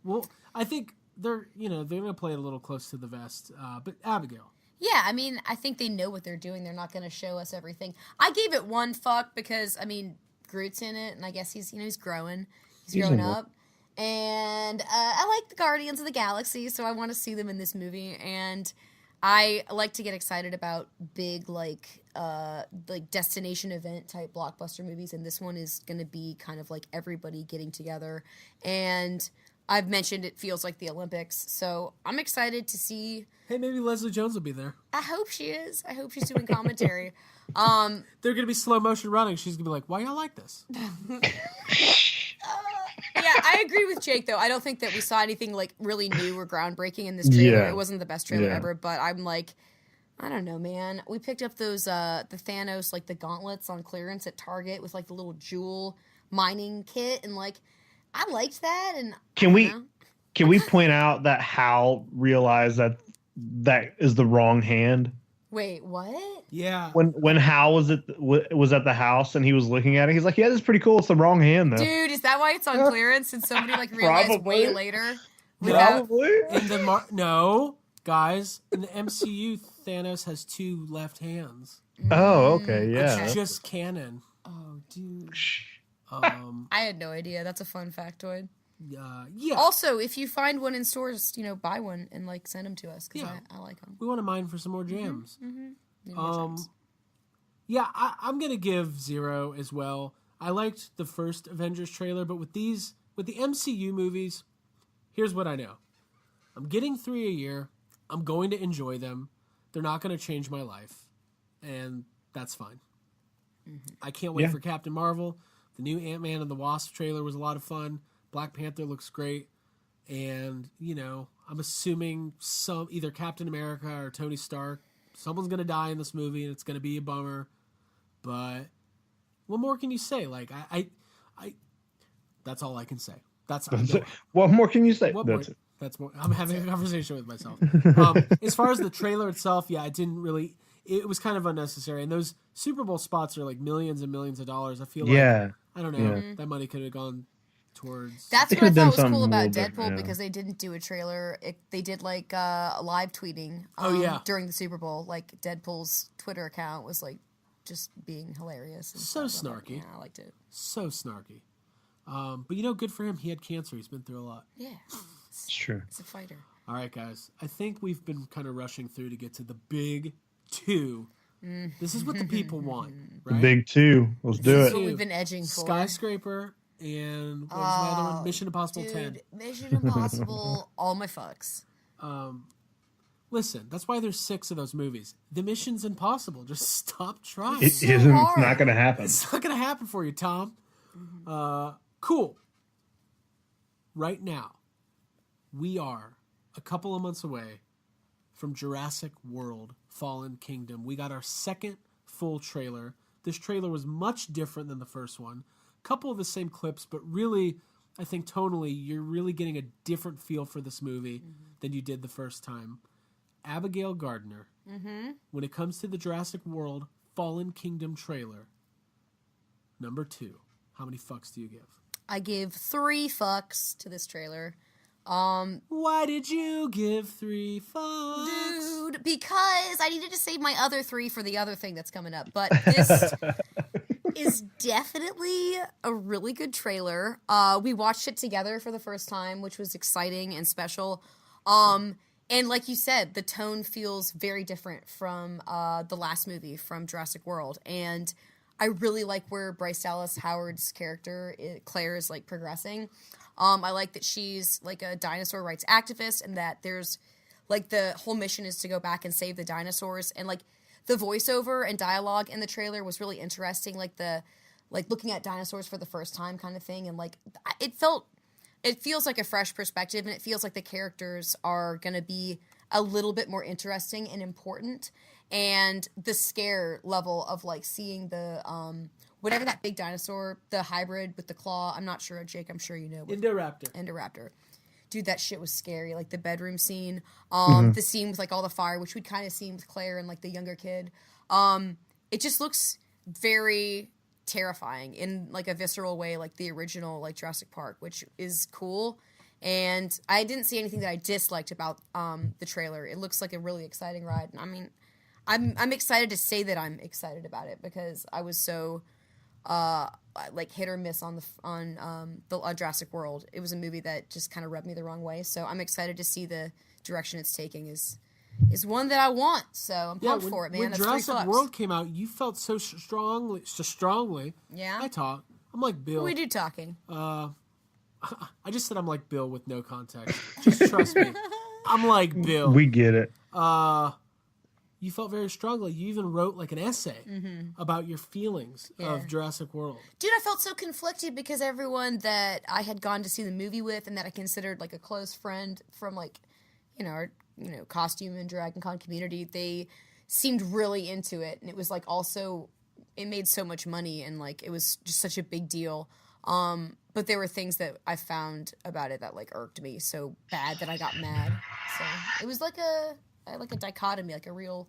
Well, I think they're going to play it a little close to the vest. But Abigail.
Yeah, I mean, I think they know what they're doing. They're not going to show us everything. I gave it one fuck because, I mean, Groot's in it, and I guess he's growing. He's growing up. And I like the Guardians of the Galaxy, so I want to see them in this movie. And I like to get excited about big, like destination event type blockbuster movies, and this one is going to be kind of like everybody getting together. And I've mentioned it feels like the Olympics, so I'm excited to see.
Hey, maybe Leslie Jones will be there.
I hope she is. I hope she's doing commentary.
They're going to be slow motion running. She's going to be like, why y'all like this?
Yeah, I agree with Jake, though. I don't think that we saw anything, like, really new or groundbreaking in this trailer. Yeah. It wasn't the best trailer ever, but I'm like, I don't know, man. We picked up those, the Thanos, like, the gauntlets on clearance at Target with, like, the little jewel mining kit, and, like, I liked that, and Can
we point out that Hal realized that is the wrong hand?
Wait, what?
Yeah.
When Hal was at the house and he was looking at it, he's like, "Yeah, this is pretty cool. It's the wrong hand, though."
Dude, is that why it's on clearance? And somebody like realized way later?
Probably.
No, guys. In the MCU, Thanos has 2 left hands.
Oh, okay, yeah.
It's just canon.
Oh, dude. I had no idea. That's a fun factoid.
Yeah.
Also, if you find one in stores, buy one and like send them to us because I like them.
We want to mine for some more jams.
Jams.
Yeah, I'm gonna give 0 as well. I liked the first Avengers trailer, but with the MCU movies, here's what I know: I'm getting 3 a year. I'm going to enjoy them. They're not going to change my life, and that's fine. I can't wait for Captain Marvel. The new Ant-Man and the Wasp trailer was a lot of fun. Black Panther looks great. And, I'm assuming either Captain America or Tony Stark, someone's going to die in this movie, and it's going to be a bummer. But what more can you say? Like, I that's all I can say.
What more can you say?
That's more. I'm having a conversation with myself. As far as the trailer itself, it was kind of unnecessary. And those Super Bowl spots are like millions and millions of dollars. I feel like, I don't know, that money could have gone towards.
That's what I thought was cool about Deadpool because they didn't do a trailer. They did like live tweeting during the Super Bowl. Like Deadpool's Twitter account was like just being hilarious.
So snarky.
I liked it.
So snarky. But good for him. He had cancer. He's been through a lot.
Yeah.
It's true.
He's a fighter.
All right, guys. I think we've been kind of rushing through to get to the big 2. This is what the people want, right?
The big 2. Let's do it.
This is what we've been edging for.
Skyscraper and what was my other one? Mission Impossible 10.
Mission Impossible, all my fucks.
Listen, that's why there's 6 of those movies. The Mission's impossible. Just stop trying.
It's not going to happen.
It's not going to happen for you, Tom. Cool. Right now, we are a couple of months away from Jurassic World Fallen Kingdom. We got our second full trailer. This trailer was much different than the first one. A couple of the same clips, but really, I think tonally, you're really getting a different feel for this movie than you did the first time. Abigail Gardner, when it comes to the Jurassic World Fallen Kingdom trailer, number 2, how many fucks do you give?
I give 3 fucks to this trailer.
Why did you give 3 fucks?
Dude, because I needed to save my other 3 for the other thing that's coming up. But this is definitely a really good trailer. We watched it together for the first time, which was exciting and special. And like you said, the tone feels very different from the last movie, from Jurassic World. And I really like where Bryce Dallas Howard's character, Claire, is like progressing. I like that she's like a dinosaur rights activist, and that there's like the whole mission is to go back and save the dinosaurs. And like the voiceover and dialogue in the trailer was really interesting, like the looking at dinosaurs for the first time kind of thing. And like it feels like a fresh perspective, and it feels like the characters are going to be a little bit more interesting and important. And the scare level of like seeing the whatever that big dinosaur, the hybrid with the claw, I'm not sure, Jake, I'm sure you know.
Indoraptor.
dude, that shit was scary. Like the bedroom scene,
Mm-hmm.
the scene with like all the fire, which we'd kind of seen with Claire and like the younger kid. It just looks very terrifying in like a visceral way, like the original like Jurassic Park, which is cool. And I didn't see anything that I disliked about the trailer. It looks like a really exciting ride. And I mean, I'm excited to say that I'm excited about it because I was so like hit or miss on the Jurassic World. It was a movie that just kind of rubbed me the wrong way. So I'm excited to see the direction it's taking is one that I want. So I'm pumped for it, man.
When
That's
Jurassic World came out, you felt so strongly.
Yeah.
I talk. I'm like Bill.
What we do talking?
I just said I'm like Bill with no context. Just trust me. I'm like Bill.
We get it.
You felt very strongly. You even wrote like an essay about your feelings of Jurassic World.
Dude, I felt so conflicted because everyone that I had gone to see the movie with and that I considered like a close friend from like, our costume and Dragon Con community, they seemed really into it. And it was like also, it made so much money and like it was just such a big deal. But there were things that I found about it that like irked me so bad that I got mad. So it was like a dichotomy, like a real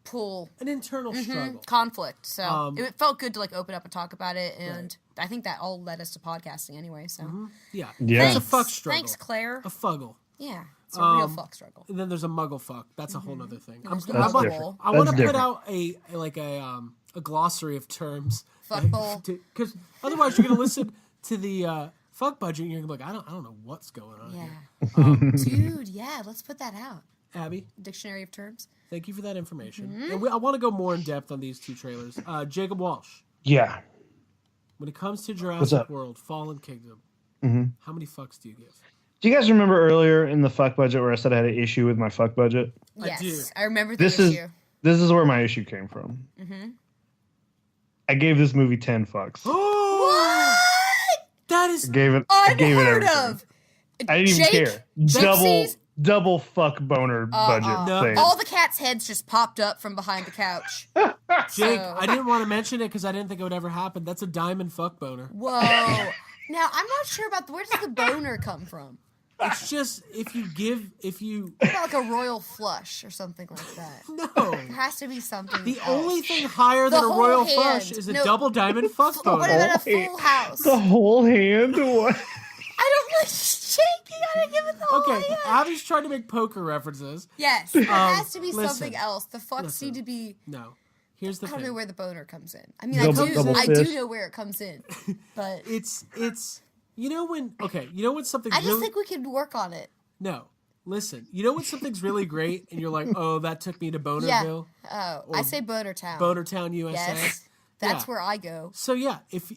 pull,
an internal struggle,
conflict. So it felt good to like open up and talk about it, and I think that all led us to podcasting anyway. So
yeah,
thanks.
It's a fuck struggle.
Thanks, Claire.
A fuggle.
Yeah, it's a real fuck struggle.
And then there's a muggle fuck. That's a whole other thing. I
different.
want to put out a glossary of terms.
Fuck bowl.
Because otherwise you're gonna listen to the fuck budget and you're gonna be like, I don't know what's going on here.
Dude, yeah, let's put that out.
Abby,
dictionary of terms.
Thank you for that information. And I want to go more in depth on these two trailers. Jacob Walsh.
Yeah.
When it comes to Jurassic World, Fallen Kingdom, how many fucks do you give?
Do you guys remember earlier in the fuck budget where I said I had an issue with my fuck budget?
Yes, I remember the issue.
This is where my issue came from. I gave this movie 10 fucks.
What?
That is
unheard of.
I didn't even care. Double fuck boner budget thing.
All the cats' heads just popped up from behind the couch.
Jake, I didn't want to mention it because I didn't think it would ever happen. That's a diamond fuck boner.
Whoa. Now, I'm not sure about where does the boner come from?
It's just if you
What about like a royal flush or something like that?
No.
There has to be something
The
else.
only thing higher than a royal flush is a double diamond fuck boner.
What about a full house?
The whole hand? What?
I don't like Jake. You gotta give it the whole hand.
Abby's trying to make poker references.
Yes. There has to be something else. The fucks need to be...
No. Here's the thing.
I don't know where the boner comes in. I mean, I do know where it comes in. But...
It's... You know when something's
I just think we could work on it.
No. Listen. You know when something's really great and you're like, oh, that took me to Bonerville?
Yeah. Oh, I say Boner Town.
Boner Town, USA.
Yes. That's where I go.
So yeah, if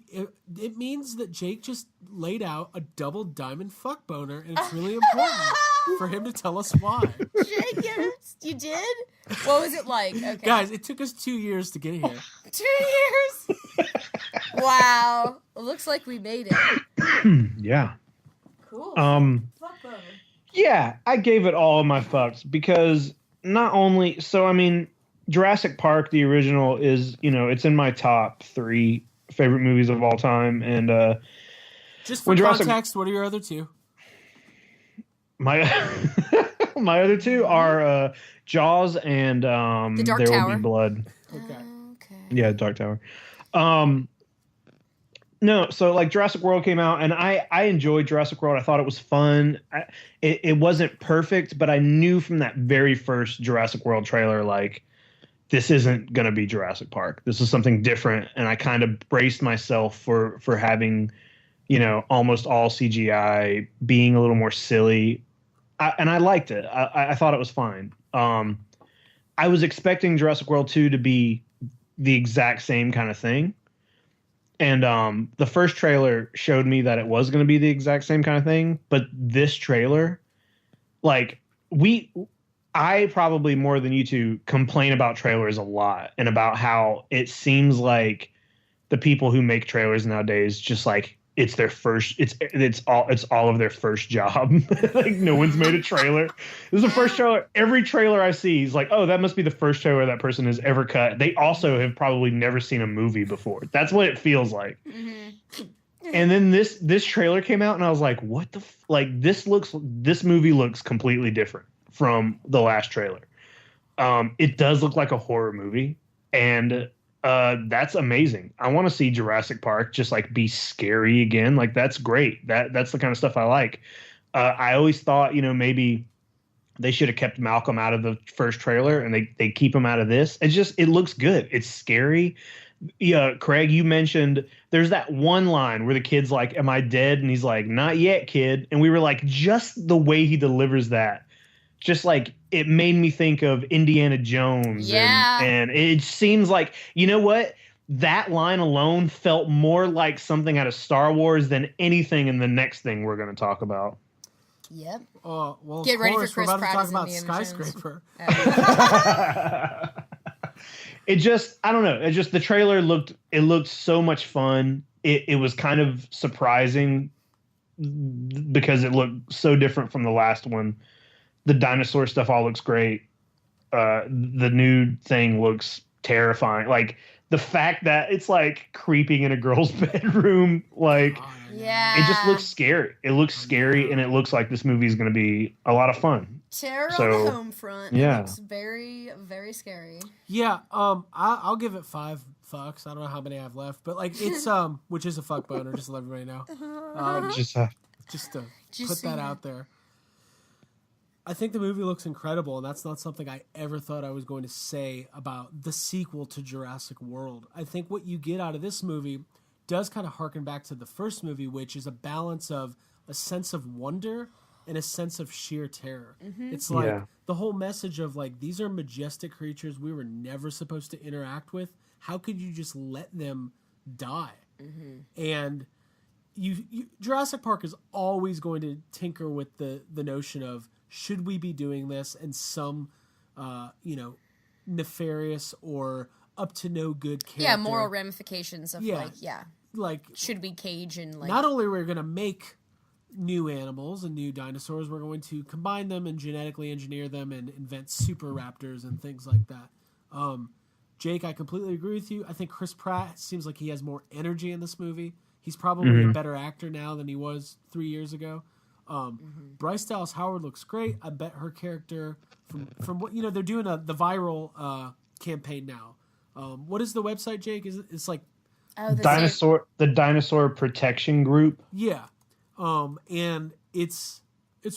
it means that Jake just laid out a double diamond fuck boner, and it's really important for him to tell us why.
Jake, you did? What was it like? Okay.
Guys, it took us 2 years to get here.
2 years? Wow. It looks like we made it.
Yeah.
Cool.
Fuck boner. Yeah, I gave it all of my fucks because not only Jurassic Park, the original, is, it's in my top 3 favorite movies of all time. And
just for context, what are your other 2?
My other 2 are Jaws and
The Dark
There
Tower.
Will Be Blood.
Okay.
Yeah, Dark Tower. No, so like Jurassic World came out, and I enjoyed Jurassic World. I thought it was fun. It wasn't perfect, but I knew from that very first Jurassic World trailer, like, this isn't going to be Jurassic Park. This is something different. And I kind of braced myself for having, almost all CGI, being a little more silly. And I liked it. I thought it was fine. I was expecting Jurassic World 2 to be the exact same kind of thing. And the first trailer showed me that it was going to be the exact same kind of thing. But this trailer, like, I probably more than you two complain about trailers a lot and about how it seems like the people who make trailers nowadays just like it's their first it's all of their first job. Like no one's made a trailer. This is the first trailer. Every trailer I see is like, oh, that must be the first trailer that person has ever cut. They also have probably never seen a movie before. That's what it feels like. And then this trailer came out, and I was like, "What the this movie looks completely different from the last trailer." It does look like a horror movie, and that's amazing. I want to see Jurassic Park just like be scary again. Like that's great. That's the kind of stuff I like. I always thought, maybe they should have kept Malcolm out of the first trailer, and they keep him out of this. It looks good. It's scary. Yeah, Craig, you mentioned there's that one line where the kid's like, "Am I dead?" And he's like, "Not yet, kid." And we were like, just the way he delivers that, just like it made me think of Indiana Jones.
Yeah.
And it seems like, you know what? That line alone felt more like something out of Star Wars than anything in the next thing we're going to talk about.
Yep.
Well,
Get ready for
we're
Chris
about
Pratt
to talk
as
about
Indiana
Skyscraper.
It just, I don't know. It just, the trailer looked so much fun. It was kind of surprising because it looked so different from the last one. The dinosaur stuff all looks great. The new thing looks terrifying. Like the fact that it's like creeping in a girl's bedroom, like
yeah,
it just looks scary. It looks scary, and it looks like this movie is going to be a lot of fun.
Terror on the home front.
Yeah.
It looks very, very scary.
Yeah, I'll give it 5 fucks. I don't know how many I have left, but like it's which is a fuck boner, just to let everybody know. Just to put that out there. I think the movie looks incredible, and that's not something I ever thought I was going to say about the sequel to Jurassic World. I think what you get out of this movie does kind of harken back to the first movie, which is a balance of a sense of wonder and a sense of sheer terror. Mm-hmm. It's like the whole message of like, these are majestic creatures we were never supposed to interact with. How could you just let them die? Mm-hmm. And Jurassic Park is always going to tinker with the notion of, should we be doing this? And some, nefarious or up to no good character.
Yeah, moral ramifications of like should we cage and like.
Not only are we going to make new animals and new dinosaurs, we're going to combine them and genetically engineer them and invent super raptors and things like that. Jake, I completely agree with you. I think Chris Pratt seems like he has more energy in this movie. He's probably a better actor now than he was 3 years ago. Bryce Dallas Howard looks great. I bet her character from what they're doing the viral campaign now. What is the website, Jake? It's like
the Dinosaur Protection Group.
Yeah, and it's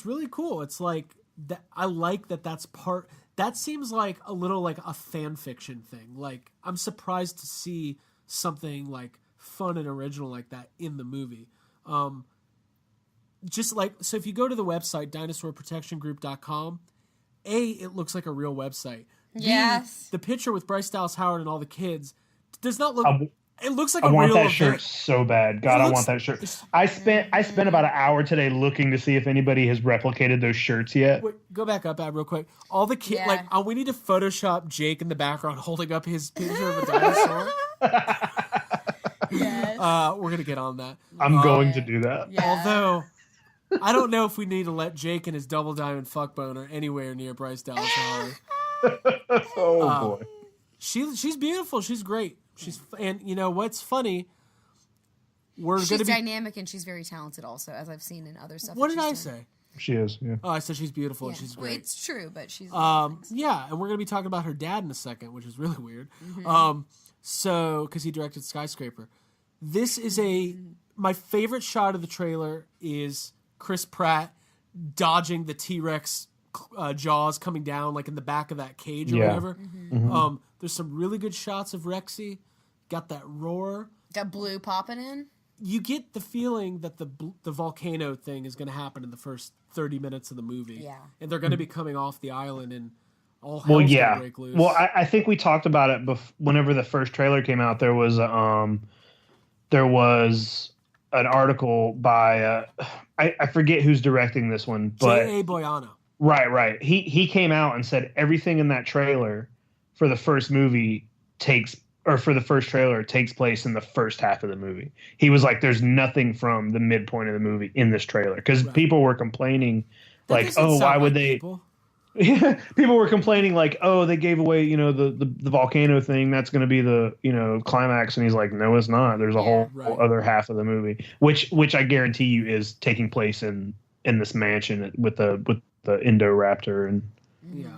really cool. It's like that. I like that. That's part. That seems like a little like a fan fiction thing. Like I'm surprised to see something like fun and original like that in the movie. Just like, so if you go to the website, dinosaurprotectiongroup.com, it looks like a real website.
Yes.
The picture with Bryce Dallas Howard and all the kids does not look, it looks like a
real
real
event. I want that
shirt
so bad. God, I want that shirt. I spent about an hour today looking to see if anybody has replicated those shirts yet.
Wait, go back up, Ab, real quick. All the kids, we need to Photoshop Jake in the background holding up his picture of a dinosaur.
Yes.
We're going to get on that.
I'm going to do that.
Yeah.
Although, I don't know if we need to let Jake and his double diamond fuck boner anywhere near Bryce Dallas Howard.
Boy.
She's beautiful. She's great. And you know what's funny?
She's dynamic and she's very talented also, as I've seen in other stuff.
What did I say?
She is, yeah.
Oh, I said she's beautiful and she's great.
Well, it's true, but she's
yeah, and we're gonna be talking about her dad in a second, which is really weird. Mm-hmm. So because he directed Skyscraper. This is my favorite shot of the trailer is Chris Pratt dodging the T-Rex jaws coming down like in the back of that cage or whatever. Mm-hmm. There's some really good shots of Rexy. Got that roar.
Got blue popping in.
You get the feeling that the volcano thing is going to happen in the first 30 minutes of the movie. Yeah. And they're going to be coming off the island and all hell's going to break loose.
Well, I think we talked about it whenever the first trailer came out. There was an article by I forget who's directing this one, but
J.A. Boyano.
Right. He came out and said everything in that trailer for the first movie takes place in the first half of the movie. He was like, there's nothing from the midpoint of the movie in this trailer because people were complaining like, oh, why would they? People. People were complaining like, oh, they gave away, the volcano thing. That's going to be the, climax. And he's like, no, it's not. There's a whole other half of the movie, which I guarantee you is taking place in this mansion with the Indoraptor, and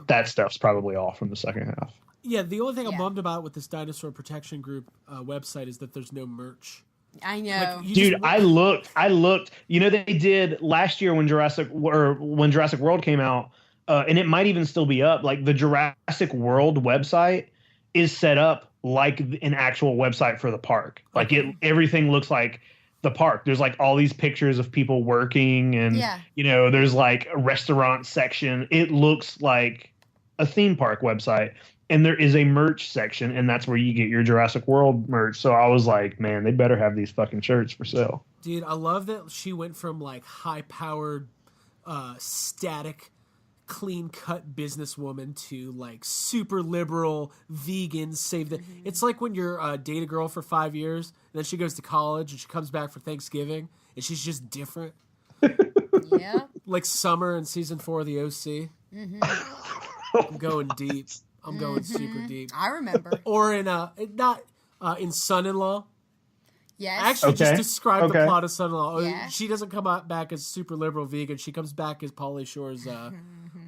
that stuff's probably all from the second half.
Yeah, the only thing I'm bummed about with this Dinosaur Protection Group website is that there's no merch.
I know.
Dude, I looked. They did last year when Jurassic World came out, and it might even still be up. Like the Jurassic World website is set up like an actual website for the park. Like everything looks like the park. There's like all these pictures of people working, and there's like a restaurant section. It looks like a theme park website. And there is a merch section, and that's where you get your Jurassic World merch. So I was like, man, they better have these fucking shirts for sale.
Dude, I love that she went from like high-powered, static, clean-cut businesswoman to like super liberal, vegan, save the... It's like when you're date a girl for 5 years, and then she goes to college, and she comes back for Thanksgiving, and she's just different.
Yeah.
Like Summer in season 4 of The OC. I'm going deep. I'm going super deep.
I remember.
Or in in Son-in-Law.
Yes.
I actually just described the plot of Son-in-Law.
Yeah.
She doesn't come back as super liberal vegan. She comes back as Pauly Shore's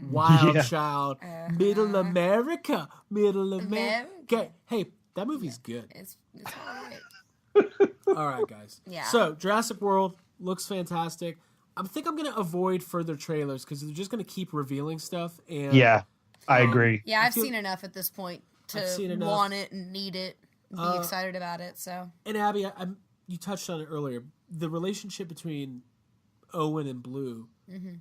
wild child. Middle America. Okay. Hey, that movie's good.
It's all right.
All right, guys.
Yeah.
So, Jurassic World looks fantastic. I think I'm going to avoid further trailers because they're just going to keep revealing stuff. And
yeah. I agree.
Yeah, I've seen enough at this point to want it and need it and be excited about it. So. And
Abby, you touched on it earlier. The relationship between Owen and Blue.
Mm-hmm.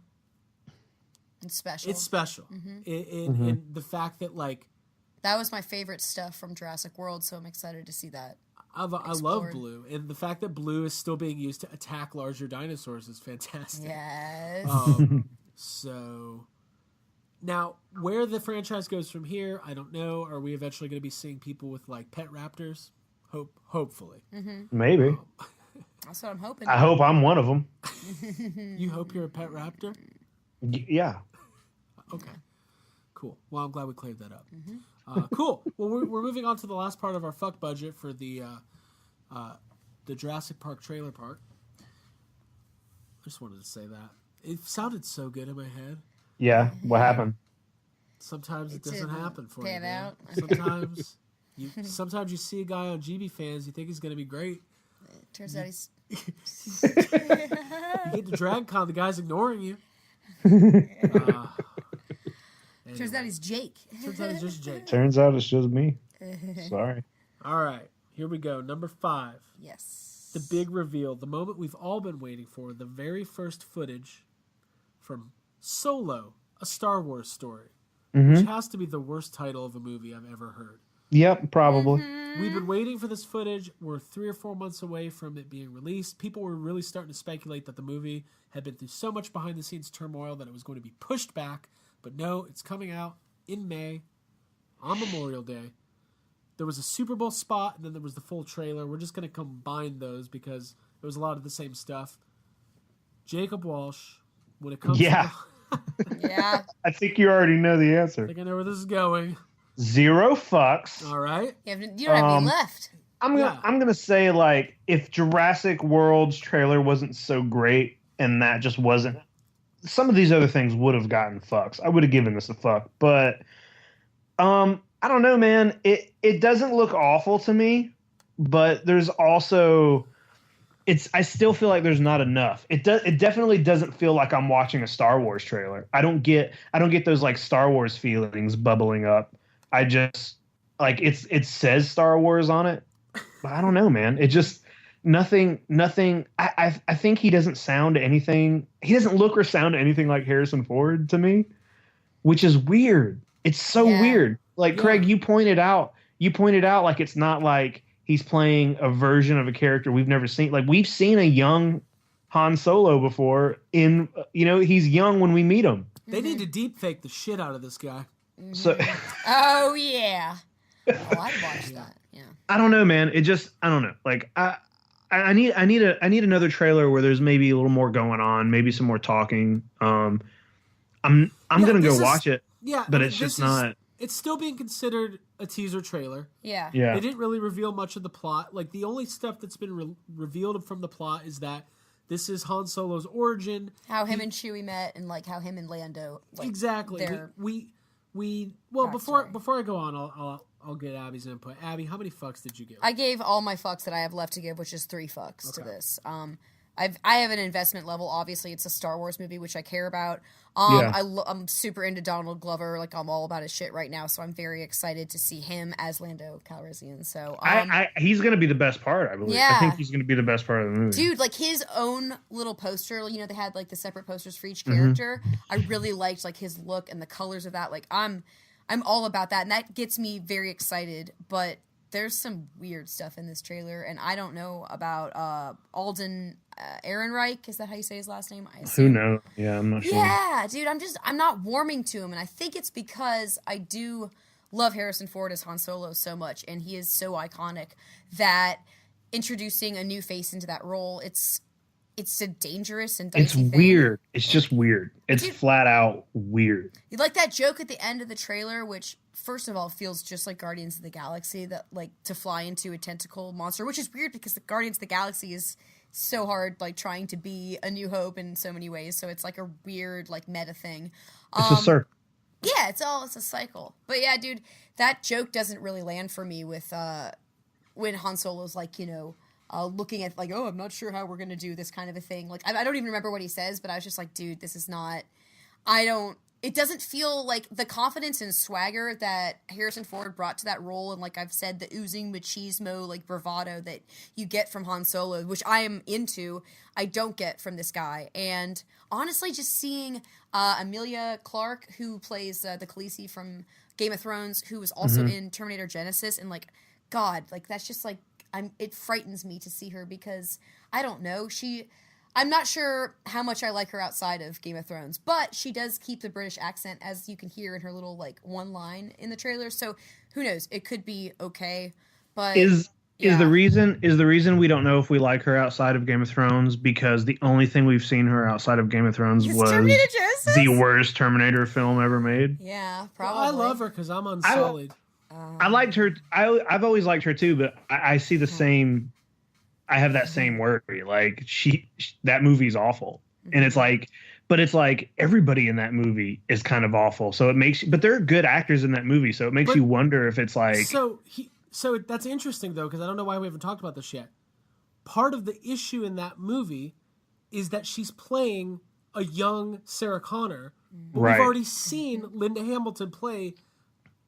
It's special.
It's special. Mm-hmm. And the fact that like...
That was my favorite stuff from Jurassic World, so I'm excited to see that.
I love Blue. And the fact that Blue is still being used to attack larger dinosaurs is fantastic.
Yes.
So... Now, where the franchise goes from here, I don't know. Are we eventually going to be seeing people with like pet raptors? Hopefully.
Mm-hmm.
Maybe.
That's what I'm hoping.
I hope I'm one of them.
You hope you're a pet raptor?
Yeah.
Okay. Cool. Well, I'm glad we cleared that up. Mm-hmm. Cool. Well, we're moving on to the last part of our fuck budget for the Jurassic Park trailer park. I just wanted to say that. It sounded so good in my head.
Yeah, what happened?
Sometimes it doesn't happen for
you.
Man. Sometimes you see a guy on GB Fans, you think he's going to be great.
Turns out he's...
You get to DragCon, the guy's ignoring you. Anyway.
Turns out he's Jake.
Turns out he's just Jake.
Turns out it's just me. Sorry.
All right, here we go. Number 5.
Yes.
The big reveal, the moment we've all been waiting for, the very first footage from Solo, a Star Wars story, which has to be the worst title of a movie I've ever heard.
Yep, probably.
We've been waiting for this footage. We're 3 or 4 months away from it being released. People were really starting to speculate that the movie had been through so much behind-the-scenes turmoil that it was going to be pushed back. But no, it's coming out in May on Memorial Day. There was a Super Bowl spot, and then there was the full trailer. We're just going to combine those because it was a lot of the same stuff. Jacob Walsh, when it comes to...
Yeah.
I think you already know the answer.
I think I know where this is going.
0 fucks.
All right.
You don't have any left.
I'm gonna say, like, if Jurassic World's trailer wasn't so great and that just wasn't, some of these other things would have gotten fucks. I would have given this a fuck. But I don't know, man. It doesn't look awful to me, but there's also... I still feel like there's not enough. It definitely doesn't feel like I'm watching a Star Wars trailer. I don't get those like Star Wars feelings bubbling up. I just like it says Star Wars on it, but I don't know, man. It just nothing. I think he doesn't sound anything. He doesn't look or sound anything like Harrison Ford to me, which is weird. It's so weird. Like Craig, you pointed out like it's not like he's playing a version of a character we've never seen. Like, we've seen a young Han Solo before he's young when we meet him.
They need to deep fake the shit out of this guy.
So,
oh, yeah. Oh, I'd watch that. Yeah.
I don't know, man. I don't know. Like, I need another trailer where there's maybe a little more going on, maybe some more talking. I'm going to go watch it.
Yeah,
but it's just not.
It's still being considered a teaser trailer.
Yeah.
They didn't really reveal much of the plot. Like, the only stuff that's been revealed from the plot is that this is Han Solo's origin.
How him and Chewie met, and like how him and Lando. Like,
exactly. Well, before I go on, I'll get Abby's input. Abby, how many fucks did you give?
I gave all my fucks that I have left to give, which is 3 fucks to this. I have an investment level. Obviously, it's a Star Wars movie, which I care about. I'm super into Donald Glover. Like, I'm all about his shit right now, so I'm very excited to see him as Lando Calrissian. So
he's going to be the best part, I believe.
Yeah.
I think he's going to be the best part of the movie.
Dude, like, his own little poster, they had, like, the separate posters for each character. I really liked, like, his look and the colors of that. Like, I'm all about that, and that gets me very excited, but there's some weird stuff in this trailer, and I don't know about Alden Ehrenreich. Is that how you say his last name?
Who knows? Yeah, I'm not sure.
Yeah, dude, I'm not warming to him, and I think it's because I do love Harrison Ford as Han Solo so much, and he is so iconic that introducing a new face into that role, it's a dangerous and dicey thing.
Weird. It's just weird. It's flat out weird.
You like that joke at the end of the trailer, which first of all feels just like Guardians of the Galaxy, that like to fly into a tentacle monster, which is weird because the Guardians of the Galaxy is so hard, like trying to be A New Hope in so many ways. So it's like a weird like meta thing.
It's a circle.
Yeah, it's a cycle. But yeah, dude, that joke doesn't really land for me with when Han Solo's like, looking at like, oh, I'm not sure how we're going to do this kind of a thing. Like, I don't even remember what he says, but I was just like, dude, this is not, it doesn't feel like the confidence and swagger that Harrison Ford brought to that role. And like I've said, the oozing machismo, like bravado that you get from Han Solo, which I am into, I don't get from this guy. And honestly, just seeing Emilia Clarke, who plays the Khaleesi from Game of Thrones, who was also in Terminator Genesis, and like, God, like that's just like, it frightens me to see her because I don't know. I'm not sure how much I like her outside of Game of Thrones, but she does keep the British accent, as you can hear in her little like one line in the trailer. So who knows? It could be okay. But
is the reason we don't know if we like her outside of Game of Thrones because the only thing we've seen her outside of Game of Thrones was the worst Terminator film ever made.
Yeah, probably.
Well, I love her because I'm Unsullied.
I liked her. I've always liked her too, but I see the same. I have that same worry. Like that movie's awful, and it's like, but it's like everybody in that movie is kind of awful. So it makes, but there are good actors in that movie, so it makes you wonder if it's like.
So that's interesting though, because I don't know why we haven't talked about this yet. Part of the issue in that movie is that she's playing a young Sarah Connor, but we've already seen Linda Hamilton play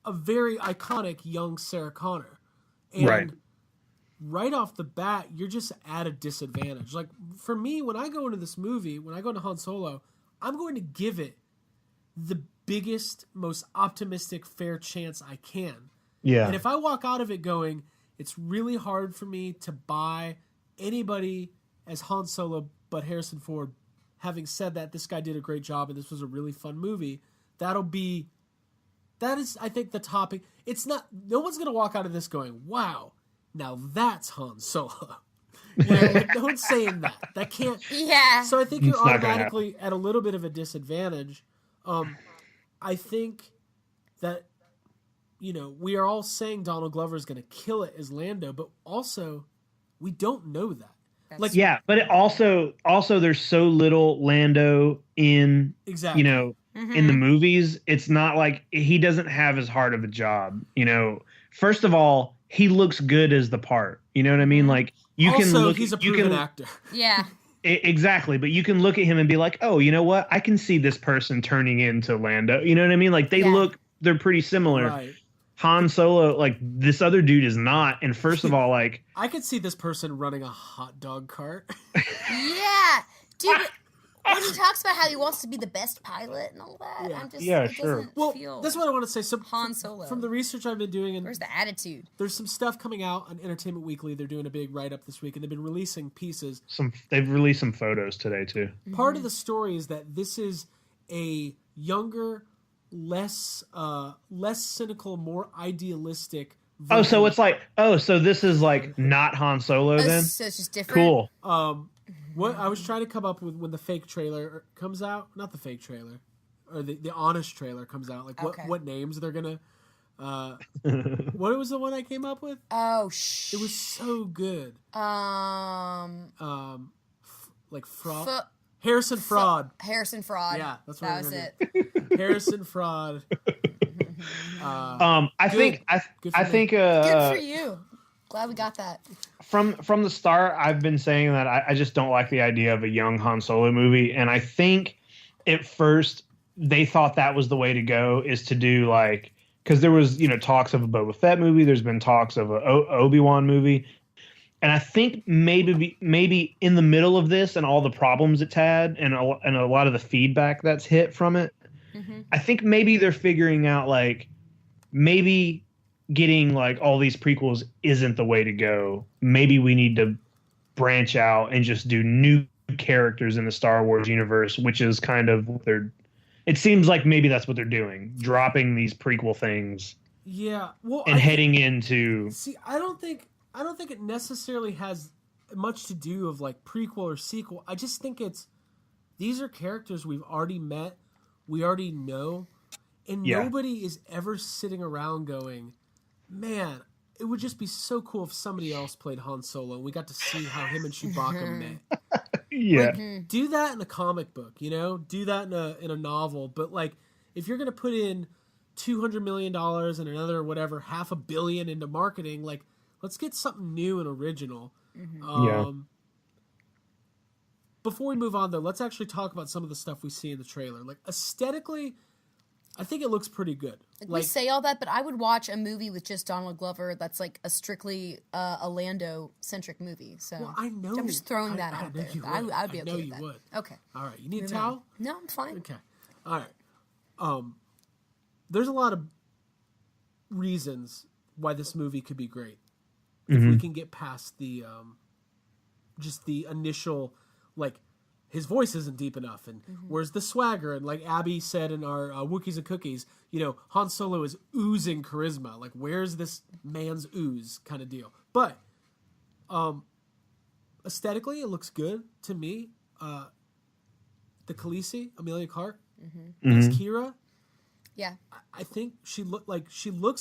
a very iconic young Sarah Connor. And right off the bat, you're just at a disadvantage. Like, for me, when I go into this movie, when I go into Han Solo, I'm going to give it the biggest, most optimistic, fair chance I can.
Yeah.
And if I walk out of it going, it's really hard for me to buy anybody as Han Solo but Harrison Ford, having said that, this guy did a great job and this was a really fun movie, that is, I think, the topic. It's not, no one's going to walk out of this going, wow, now that's Han Solo. Like, no one's saying that. That can't.
Yeah.
So I think you're automatically at a little bit of a disadvantage. I think that, we are all saying Donald Glover is going to kill it as Lando, but also we don't know that.
Like,
yeah, but it also there's so little Lando in in the movies. It's not like he doesn't have as hard of a job. First of all, he looks good as the part. You know what I mean? Like you can look.
He's a proven actor.
Yeah.
Exactly, but you can look at him and be like, oh, you know what? I can see this person turning into Lando. You know what I mean? Like they're pretty similar.
Right.
Han Solo, like this other dude is not. And first of all, like
I could see this person running a hot dog cart.
Yeah, dude. When he talks about how he wants to be the best pilot and all that, I'm just
sure.
Well, that's what I want to say. So
Han Solo.
From the research I've been doing, and
where's the attitude?
There's some stuff coming out on Entertainment Weekly. They're doing a big write-up this week, and they've been releasing pieces.
They've released some photos today too.
Part of the story is that this is a younger, less cynical, more idealistic version.
So it's like, so this is like not Han Solo then?
So it's just different.
Cool.
What I was trying to come up with when the fake trailer comes out, not the fake trailer, or the Honest trailer comes out, like what names they're gonna. What was the one I came up with?
Oh,
it was so good. Like fraud. Harrison Fraud.
Harrison Fraud.
Yeah, that's what
that was it.
Harrison Fraud.
I think
good for you. Glad we got that.
From the start, I've been saying that I just don't like the idea of a young Han Solo movie, and I think at first they thought that was the way to go, is to do like, because there was talks of a Boba Fett movie, there's been talks of a Obi-Wan movie, and I think maybe in the middle of this and all the problems it's had and a lot of the feedback that's hit from it, I think maybe they're figuring out like maybe getting like all these prequels isn't the way to go. Maybe we need to branch out and just do new characters in the Star Wars universe, which is kind of what it seems like maybe that's what they're doing, dropping these prequel things.
Yeah, well,
and heading into.
See, I don't think it necessarily has much to do of like prequel or sequel. I just think these are characters we've already met, we already know, and nobody is ever sitting around going, man, it would just be so cool if somebody else played Han Solo and we got to see how him and Chewbacca met.
Yeah.
Like, do that in a comic book, do that in a novel. But like, if you're going to put in $200 million and another whatever, $500 million into marketing, like, let's get something new and original. Before we move on, though, let's actually talk about some of the stuff we see in the trailer. Like, aesthetically, I think it looks pretty good.
Like, we say all that, but I would watch a movie with just Donald Glover that's like a strictly a Lando-centric movie. So
well, I know.
I'm just throwing that out there. I would be okay with that.
Would.
Okay.
All right. You need a towel?
No, I'm fine.
Okay. All right. There's a lot of reasons why this movie could be great. If we can get past the just the initial, like, his voice isn't deep enough, and where's the swagger? And like Abby said in our Wookiees and Cookies, Han Solo is oozing charisma. Like, where's this man's ooze kind of deal? But aesthetically, it looks good to me. The Khaleesi, Amelia Clark, as Kira.
Yeah,
I think she looks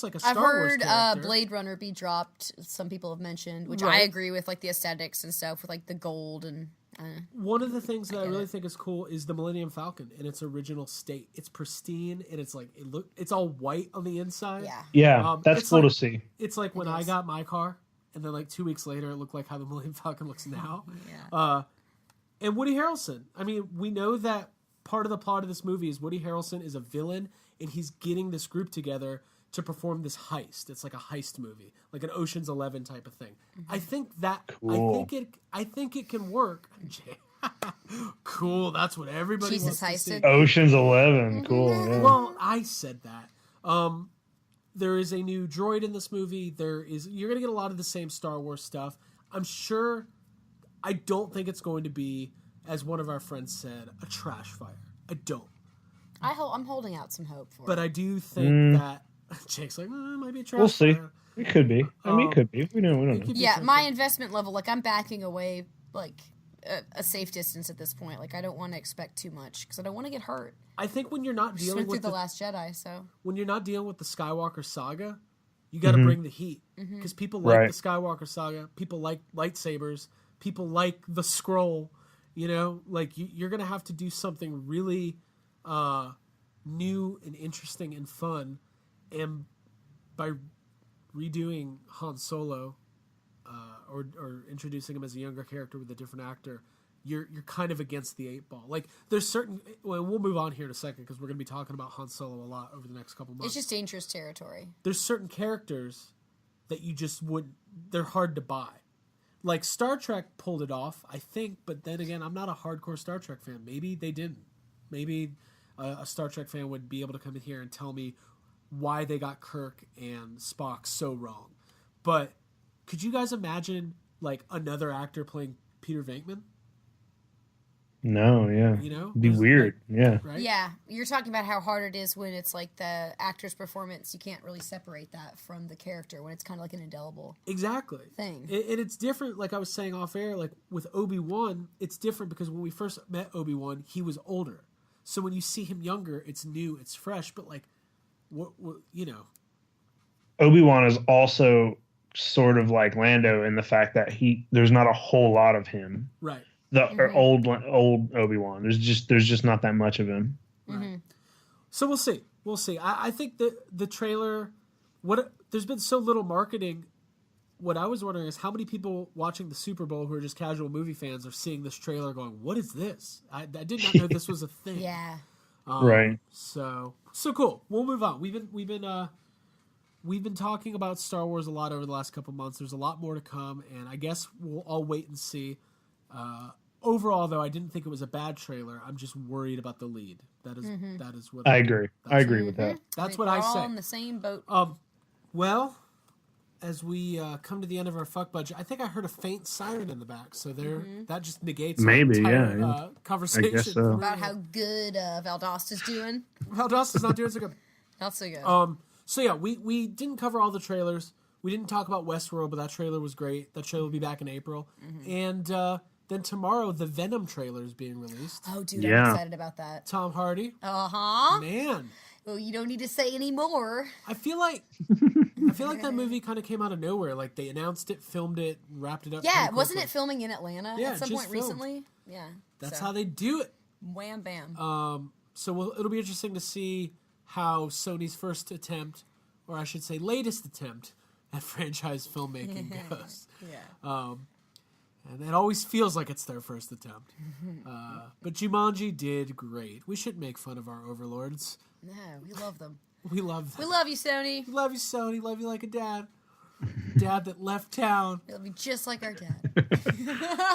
like a Star Wars character.
I've heard Blade Runner be dropped. Some people have mentioned, which I agree with, like the aesthetics and stuff with like the gold and.
One of the things that I really think is cool is the Millennium Falcon in its original state. It's pristine and it's like it's all white on the inside.
Yeah, that's cool to see.
It's like when I got my car, and then like 2 weeks later, it looked like how the Millennium Falcon looks now. And Woody Harrelson. I mean, we know that part of the plot of this movie is Woody Harrelson is a villain, and he's getting this group together to perform this heist. It's like a heist movie, like an Ocean's 11 type of thing. I think that
cool.
I think it can work. Cool. That's what everybody
Jesus
wants to see.
Ocean's 11. Cool. Yeah.
Well, I said that. There is a new droid in this movie. You're going to get a lot of the same Star Wars stuff. I'm sure. I don't think it's going to be, as one of our friends said, a trash fire. I don't.
I'm holding out some hope for it.
But I do think that Jake's like, it might be a trash
We'll see.
fire.
It could be. I mean, it could be. We don't know.
Yeah, my investment level, like, I'm backing away, like, a safe distance at this point. Like, I don't want to expect too much because I don't want to get hurt.
I think when you're not dealing with
the Last Jedi, so
when you're not dealing with the Skywalker saga, you got to bring the heat because people like the Skywalker saga. People like lightsabers. People like the scroll. Like you're gonna have to do something really new and interesting and fun, and by redoing Han Solo or introducing him as a younger character with a different actor, you're kind of against the 8 ball. Like there's certain. Well, we'll move on here in a second because we're gonna be talking about Han Solo a lot over the next couple months.
It's just dangerous territory.
There's certain characters that you just wouldn't. They're hard to buy. Like Star Trek pulled it off, I think, but then again, I'm not a hardcore Star Trek fan. Maybe they didn't. Maybe a Star Trek fan would be able to come in here and tell me why they got Kirk and Spock so wrong. But could you guys imagine like another actor playing Peter Venkman?
No, yeah. It'd be weird. Yeah.
Right?
Yeah. You're talking about how hard it is when it's like the actor's performance. You can't really separate that from the character when it's kind of like an indelible thing.
And it's different, like I was saying off air, like with Obi-Wan, it's different because when we first met Obi-Wan, he was older. So when you see him younger, it's new, it's fresh. But like, what
Obi-Wan is also sort of like Lando in the fact that there's not a whole lot of him.
Right.
The old Obi-Wan. There's just not that much of him.
Right. So we'll see. I think that the trailer, there's been so little marketing. What I was wondering is how many people watching the Super Bowl who are just casual movie fans are seeing this trailer going, "What is this? I did not know this was a thing."
Yeah.
Right.
So cool. We'll move on. We've been talking about Star Wars a lot over the last couple months. There's a lot more to come, and I guess we'll all wait and see. Overall, though, I didn't think it was a bad trailer. I'm just worried about the lead. That is what
I agree. I agree with that.
That's what I say.
We're all in the same boat.
Well, as we come to the end of our fuck budget, I think I heard a faint siren in the back, so that just negates
maybe
our entire, conversation.
I guess so.
About how good Valdosta's doing.
Valdosta's not doing so good.
Not so good.
So yeah, we didn't cover all the trailers. We didn't talk about Westworld, but that trailer was great. That trailer will be back in April. And then tomorrow, the Venom trailer is being released.
Oh, dude, I'm excited about that.
Tom Hardy.
Uh-huh.
Man.
Well, you don't need to say any more.
I feel like that movie kind of came out of nowhere. Like, they announced it, filmed it, wrapped it up.
Yeah, wasn't it filming in Atlanta at some point
filmed.
recently? Yeah.
That's how they do it.
Wham, bam.
So it'll be interesting to see how Sony's first attempt, or I should say latest attempt, at franchise filmmaking goes.
Yeah.
And it always feels like it's their first attempt. But Jumanji did great. We shouldn't make fun of our overlords.
No, we love them.
We love them.
We love you, Sony.
We love you, Sony. Love you like a dad. Dad that left town.
We love you just like our dad.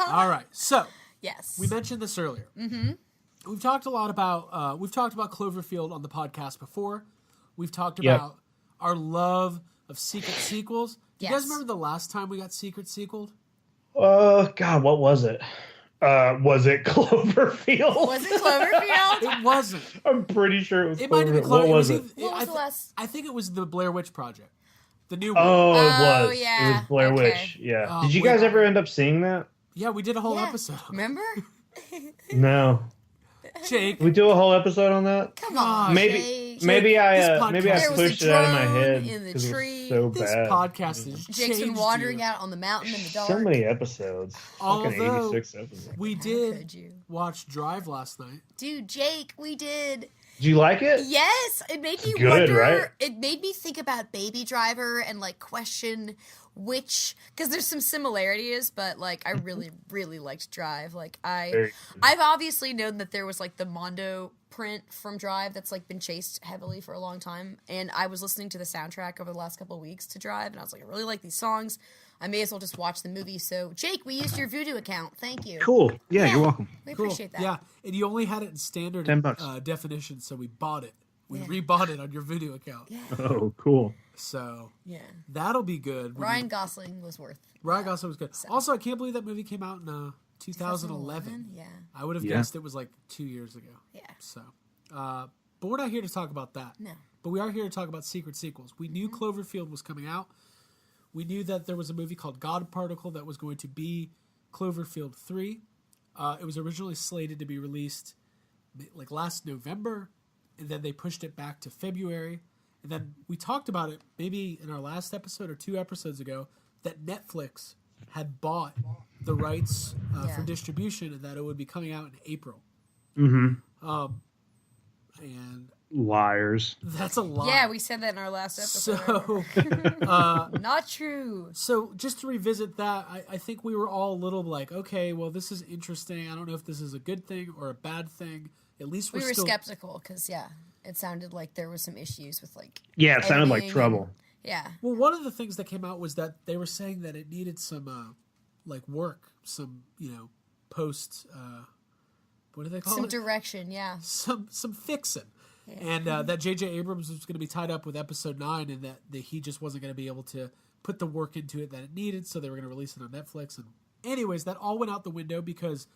All right. So,
yes,
we mentioned this earlier. We've talked a lot about Cloverfield on the podcast before. We've talked about our love of secret sequels. Do you guys remember the last time we got secret sequeled?
God, what was it? Was it Cloverfield?
Was it Cloverfield?
It wasn't.
I'm pretty sure it was.
It might have been Cloverfield.
What was it?
What was the last?
I think it was the Blair Witch Project, the new one.
Oh, it was.
Yeah.
It was Blair Witch. Yeah.
Oh,
did you guys ever end up seeing that?
Yeah, we did a whole episode.
Remember?
No.
Jake,
we do a whole episode on that.
Come on,
maybe I pushed it out of my head
in the
because
tree.
it was so
this
bad.
podcast is
Jake's been wandering out on the mountain in the dark.
So many episodes. Fucking 86 episodes.
We did watch Drive last night.
Dude, Jake, we did.
Did you like it?
Yes, it made me
wonder. Right?
It made me think about Baby Driver and like question which, because there's some similarities, but like I really, really liked Drive. Like I've obviously known that there was like the Mondo print from Drive that's like been chased heavily for a long time, and I was listening to the soundtrack over the last couple of weeks to Drive, and I was like, I really like these songs. I may as well just watch the movie. So, Jake, we used your Vudu account. Thank you.
Cool. Yeah, you're welcome.
We appreciate that.
Yeah, and you only had it in standard definition, so we bought it. We rebought it on your Vudu account.
Yeah.
Oh, cool.
So, that'll be good.
Ryan Gosling was worth it.
Ryan Gosling was good. So. Also, I can't believe that movie came out in 2011.
Yeah.
I would have guessed it was like 2 years ago.
Yeah.
So, but we're not here to talk about that.
No.
But we are here to talk about secret sequels. We knew Cloverfield was coming out. We knew that there was a movie called God Particle that was going to be Cloverfield 3. It was originally slated to be released like last November, and then they pushed it back to February. And then we talked about it maybe in our last episode or 2 episodes ago that Netflix had bought the rights for distribution and that it would be coming out in April.
Mm-hmm.
And
liars.
That's a lie.
Yeah, we said that in our last episode.
So,
not true.
So just to revisit that, I think we were all a little like, okay, well, this is interesting. I don't know if this is a good thing or a bad thing. At least
we were skeptical because, it sounded like there was some issues with like.
Yeah, it sounded like trouble.
Yeah.
Well, one of the things that came out was that they were saying that it needed some like work, some post. What do they call it?
Some direction, yeah.
Some fixing. Yeah. And that J.J. Abrams was going to be tied up with episode 9 and that he just wasn't going to be able to put the work into it that it needed, so they were going to release it on Netflix. And anyways, that all went out the window because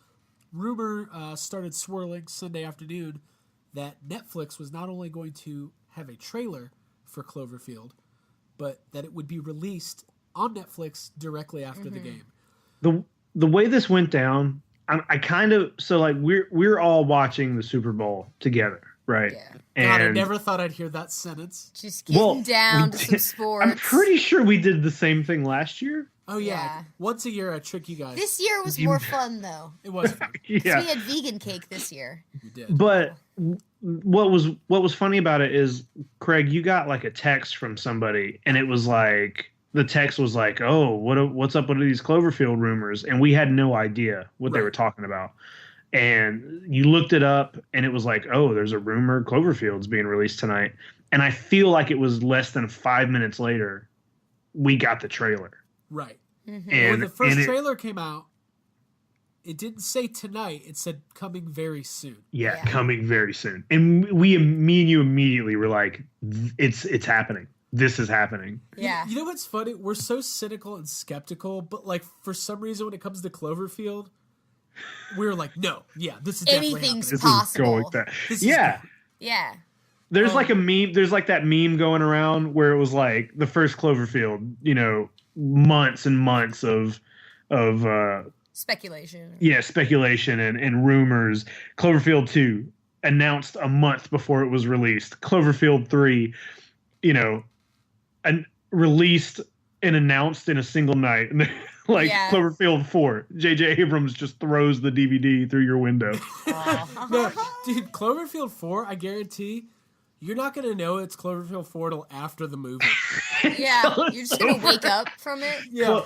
rumor started swirling Sunday afternoon that Netflix was not only going to have a trailer for Cloverfield, but that it would be released on Netflix directly after the game.
The way this went down, I kind of so like we're all watching the Super Bowl together, right?
Yeah.
God, I never thought I'd hear that sentence.
Just getting down to some sports.
I'm pretty sure we did the same thing last year.
Oh yeah. Once a year I trick you guys.
This year was more fun though.
It was fun.
Yeah.
We had vegan cake this year.
We did.
But what was funny about it is, Craig, you got like a text from somebody, and it was like the text was like, "Oh, what's up with these Cloverfield rumors?" And we had no idea what they were talking about. And you looked it up, and it was like, "Oh, there's a rumor Cloverfield's being released tonight." And I feel like it was less than 5 minutes later, we got the trailer.
Right.
Mm-hmm.
And
when the first trailer came out, it didn't say tonight. It said coming very soon.
Yeah, coming very soon. And me and you immediately were like, "It's happening. This is happening."
Yeah.
You know what's funny? We're so cynical and skeptical, but like for some reason when it comes to Cloverfield, we're like, no, yeah, this is
anything's
definitely
possible.
Yeah.
Yeah.
There's like a meme. There's like that meme going around where it was like the first Cloverfield, months and months of
speculation.
Yeah, speculation and rumors. Cloverfield 2 announced a month before it was released. Cloverfield 3, released and announced in a single night. Cloverfield 4, J.J. Abrams just throws the DVD through your window.
No, dude, Cloverfield 4, I guarantee you're not going to know it's Cloverfield 4 till after the movie.
Yeah, you're just going to wake up from it.
Yeah.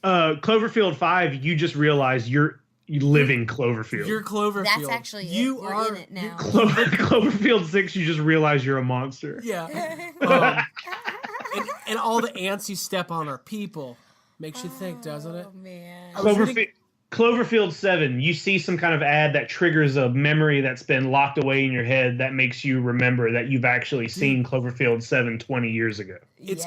Cloverfield 5, you just realize you live in Cloverfield.
You're Cloverfield.
That's actually
you
You're
are
in it now.
Cloverfield 6, you just realize you're a monster.
Yeah. And all the ants you step on are people. Makes you think, doesn't it?
Oh, man.
Cloverfield 7, you see some kind of ad that triggers a memory that's been locked away in your head that makes you remember that you've actually seen Cloverfield 7 20 years ago.
It's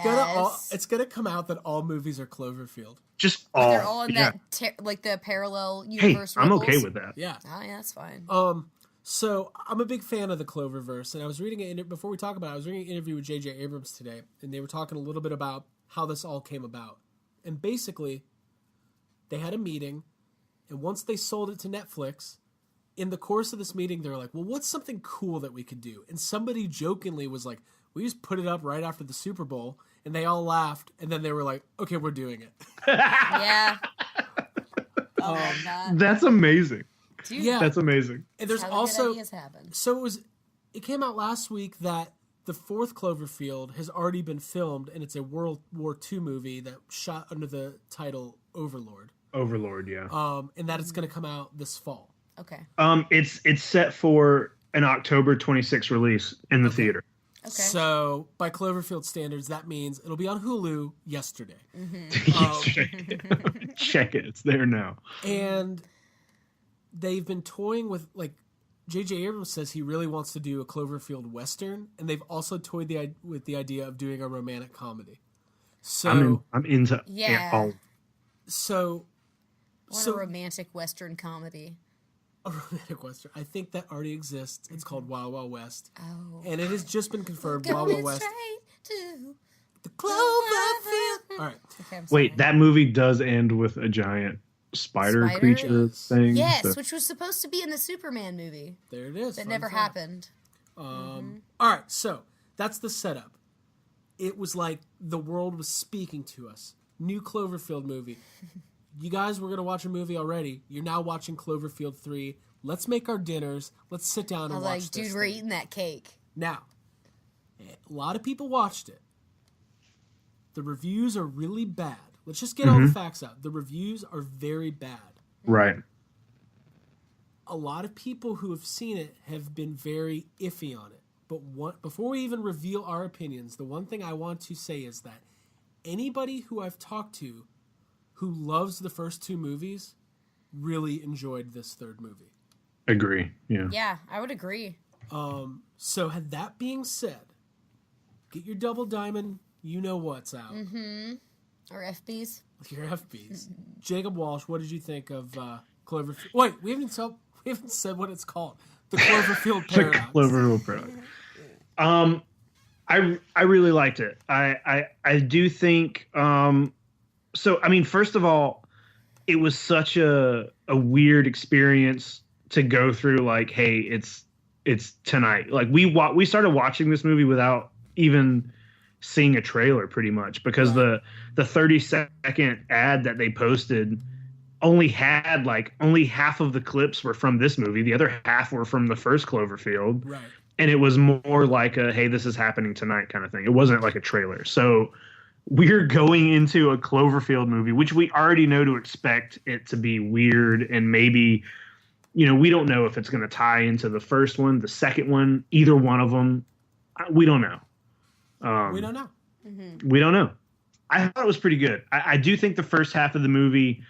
gonna come out that all movies are Cloverfield.
Just all.
They're all in that the parallel universe.
Hey, I'm okay with that.
Yeah.
Oh yeah, that's fine.
So I'm a big fan of the Cloververse, and I was reading it before we talk about it. I was reading an interview with J.J. Abrams today, and they were talking a little bit about how this all came about. And basically, they had a meeting, and once they sold it to Netflix, in the course of this meeting, they were like, well, what's something cool that we could do? And somebody jokingly was like, we just put it up right after the Super Bowl, and they all laughed, and then they were like, okay, we're doing it.
Yeah. Oh, my God.
That's amazing.
Dude,
yeah.
That's amazing.
And there's
how
also,
good ideas happen.
so it came out last week that the fourth Cloverfield has already been filmed, and it's a World War II movie that shot under the title Overlord.
Overlord, yeah.
And that it's going to come out this fall.
Okay.
It's set for an October 26th release in the theater.
Okay.
So by Cloverfield standards, that means it'll be on Hulu yesterday.
Mm-hmm.
Check it. It's there now.
And they've been toying with, like, J.J. Abrams says he really wants to do a Cloverfield Western, and they've also toyed with the idea of doing a romantic comedy. So
I'm into all.
So
a romantic Western comedy.
A romantic Western. I think that already exists. It's called Wild Wild West.
Oh.
And it has just been confirmed.
Going
Wild Wild West.
straight to
The Cloverfield. All right.
Okay,
wait, that movie does end with a giant spider creature thing.
Yes, which was supposed to be in the Superman movie.
There it is.
That never happened.
All right, so that's the setup. It was like the world was speaking to us. New Cloverfield movie. You guys were going to watch a movie already. You're now watching Cloverfield 3. Let's make our dinners. Let's sit down and watch this.
Dude, we're eating that cake.
Now, a lot of people watched it. The reviews are really bad. Let's just get all the facts out. The reviews are very bad.
Right.
A lot of people who have seen it have been very iffy on it. But before we even reveal our opinions, the one thing I want to say is that anybody who I've talked to who loves the first two movies really enjoyed this third movie.
Agree. Yeah.
Yeah, I would agree.
So had that being said, get your double diamond. You know what's out.
Mm-hmm. Or FBs.
Your FBs. Jacob Walsh, what did you think of Cloverfield? Wait, we haven't said what it's called. The Cloverfield Paradox.
The Cloverfield Paradox. I really liked it. I do think. So I mean, first of all, it was such a weird experience to go through. Like, hey, it's tonight. Like we started watching this movie without even seeing a trailer, pretty much, because the 30-second ad that they posted only half of the clips were from this movie. The other half were from the first Cloverfield.
Right.
And it was more like a, hey, this is happening tonight kind of thing. It wasn't like a trailer. So we're going into a Cloverfield movie, which we already know to expect it to be weird. And maybe, we don't know if it's going to tie into the first one, the second one, either one of them. We don't know.
We don't know.
We don't know. I thought it was pretty good. I do think the first half of the movie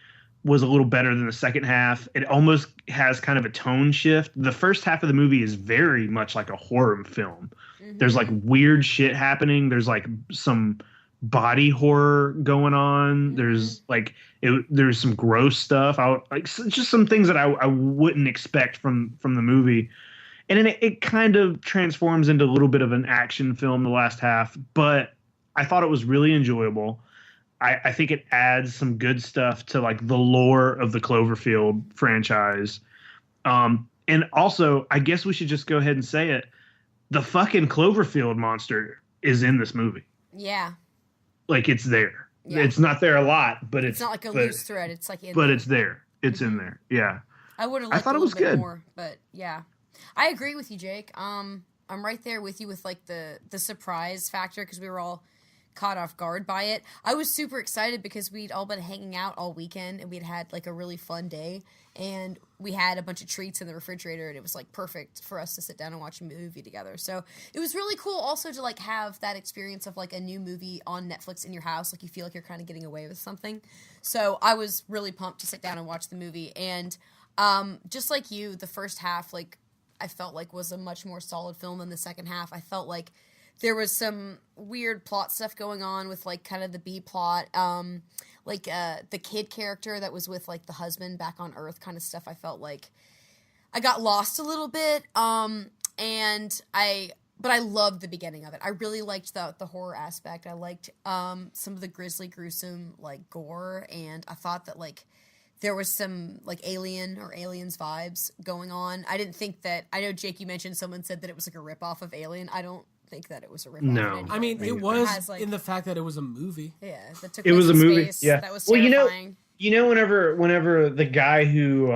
was a little better than the second half. It almost has kind of a tone shift. The first half of the movie is very much like a horror film. There's like weird shit happening. There's like some body horror going on. There's like there's some gross stuff. Just some things that I wouldn't expect from the movie. And then it kind of transforms into a little bit of an action film the last half, but I thought it was really enjoyable. I think it adds some good stuff to like the lore of the Cloverfield franchise. And also, I guess we should just go ahead and say it. The fucking Cloverfield monster is in this movie.
Yeah.
Like, it's there.
Yeah.
It's not there a lot, but
it's not like a loose thread. It's like
it's there. It's in there. Yeah.
I would have.
I thought it was good.
More, but yeah, I agree with you, Jake. I'm right there with you with like the surprise factor, because we were all caught off guard by it. I was super excited because we'd all been hanging out all weekend and we'd had like a really fun day, and we had a bunch of treats in the refrigerator, and it was like perfect for us to sit down and watch a movie together. So it was really cool also to like have that experience of like a new movie on Netflix in your house. Like, you feel like you're kind of getting away with something. So I was really pumped to sit down and watch the movie. And just like you, the first half, like, I felt like was a much more solid film than the second half. I felt like there was some weird plot stuff going on with like kind of the B plot, like the kid character that was with like the husband back on Earth kind of stuff. I felt like I got lost a little bit, but I loved the beginning of it. I really liked the horror aspect. I liked some of the grisly, gruesome like gore, and I thought that like there was some like Alien or Aliens vibes going on. I didn't think that. I know, Jake, you mentioned someone said that it was like a ripoff of Alien. I don't think that it was a ripoff.
No,
I mean it was like, in the fact that it was a movie.
Yeah, that took
it was a movie.
Space.
Yeah,
that was terrifying.
whenever the guy who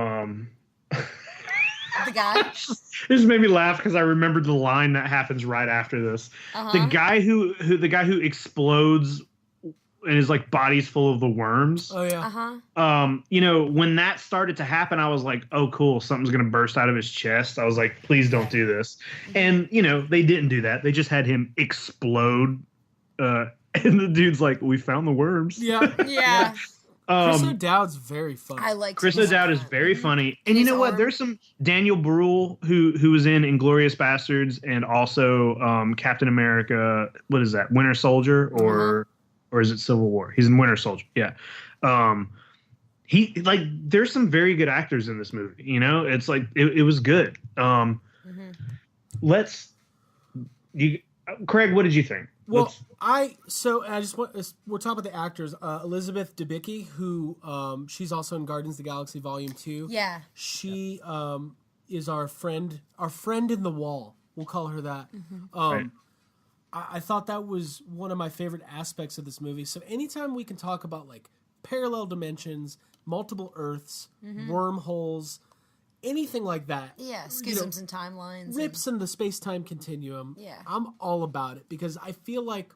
the guy
this made me laugh because I remembered the line that happens right after this. The guy who explodes and his like body's full of the worms.
Oh yeah.
When that started to happen, I was like, oh cool, something's gonna burst out of his chest. I was like, please don't do this. And they didn't do that. They just had him explode. And the dude's like, we found the worms.
Yeah.
Yeah.
Chris O'Dowd's very funny.
I like
Chris O'Dowd is very funny. And you know what? There's some Daniel Bruhl who was in Inglourious Bastards and also Captain America. What is that? Winter Soldier or is it Civil War? He's in Winter Soldier. Yeah. There's some very good actors in this movie. It's like it was good. Craig, what did you think?
Well, I just want we're talking about the actors. Elizabeth Debicki, who she's also in Guardians of the Galaxy Volume 2.
Yeah.
She is our friend in the wall. We'll call her that.
Right.
I thought that was one of my favorite aspects of this movie. So anytime we can talk about like parallel dimensions, multiple Earths, wormholes, anything like that.
Yeah, schisms and timelines.
Rips in the space-time continuum.
Yeah.
I'm all about it because I feel like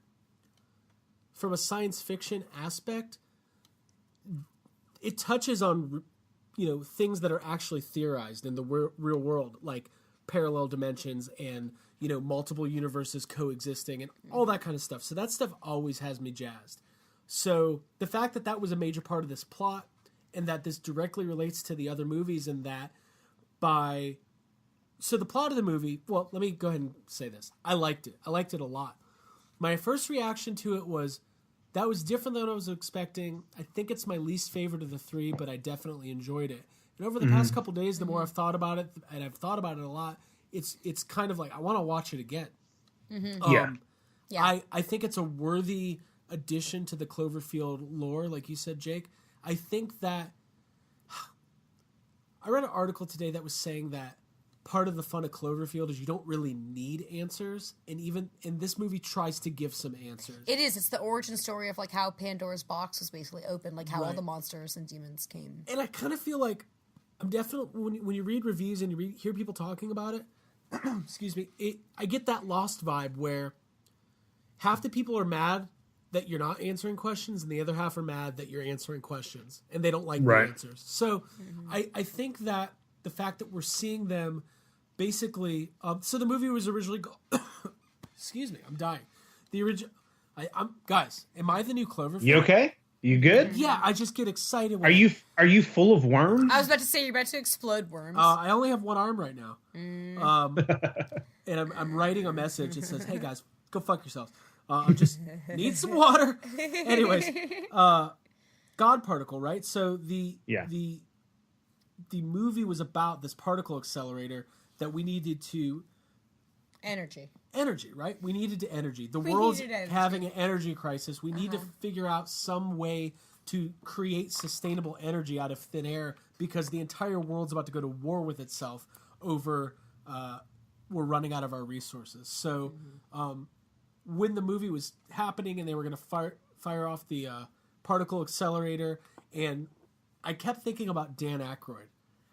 from a science fiction aspect, it touches on, things that are actually theorized in the real world, like parallel dimensions and, multiple universes coexisting and all that kind of stuff. So that stuff always has me jazzed. So the fact that that was a major part of this plot and that this directly relates to the other movies and that so the plot of the movie, well, let me go ahead and say this. I liked it. I liked it a lot. My first reaction to it was, that was different than I was expecting. I think it's my least favorite of the three, but I definitely enjoyed it. And over the past couple days, the more I've thought about it, and I've thought about it a lot, it's kind of like, I want to watch it again.
Yeah.
I think it's a worthy addition to the Cloverfield lore, like you said, Jake. I think that I read an article today that was saying that part of the fun of Cloverfield is you don't really need answers, and this movie tries to give some answers.
It is. It's the origin story of like how Pandora's box was basically opened, like how all the monsters and demons came.
And I kind of feel like I'm definitely when you read reviews and you hear people talking about it, excuse me, I get that Lost vibe where half the people are mad that you're not answering questions, and the other half are mad that you're answering questions, and they don't like the answers. So I think that the fact that we're seeing them basically... so the movie was originally... excuse me, I'm dying. The original... Guys, am I the new Cloverfield?
You okay? You good?
Yeah, I just get excited.
Are you full of worms?
I was about to say, you're about to explode worms.
I only have one arm right now. And I'm writing a message that says, hey guys, go fuck yourselves. I just need some water. Anyways, God particle, right? So the movie was about this particle accelerator that we needed to... Energy, right? We needed to energy. The world's having an energy crisis. We need to figure out some way to create sustainable energy out of thin air because the entire world's about to go to war with itself over we're running out of our resources. So when the movie was happening and they were going to fire off the particle accelerator, and I kept thinking about Dan Aykroyd.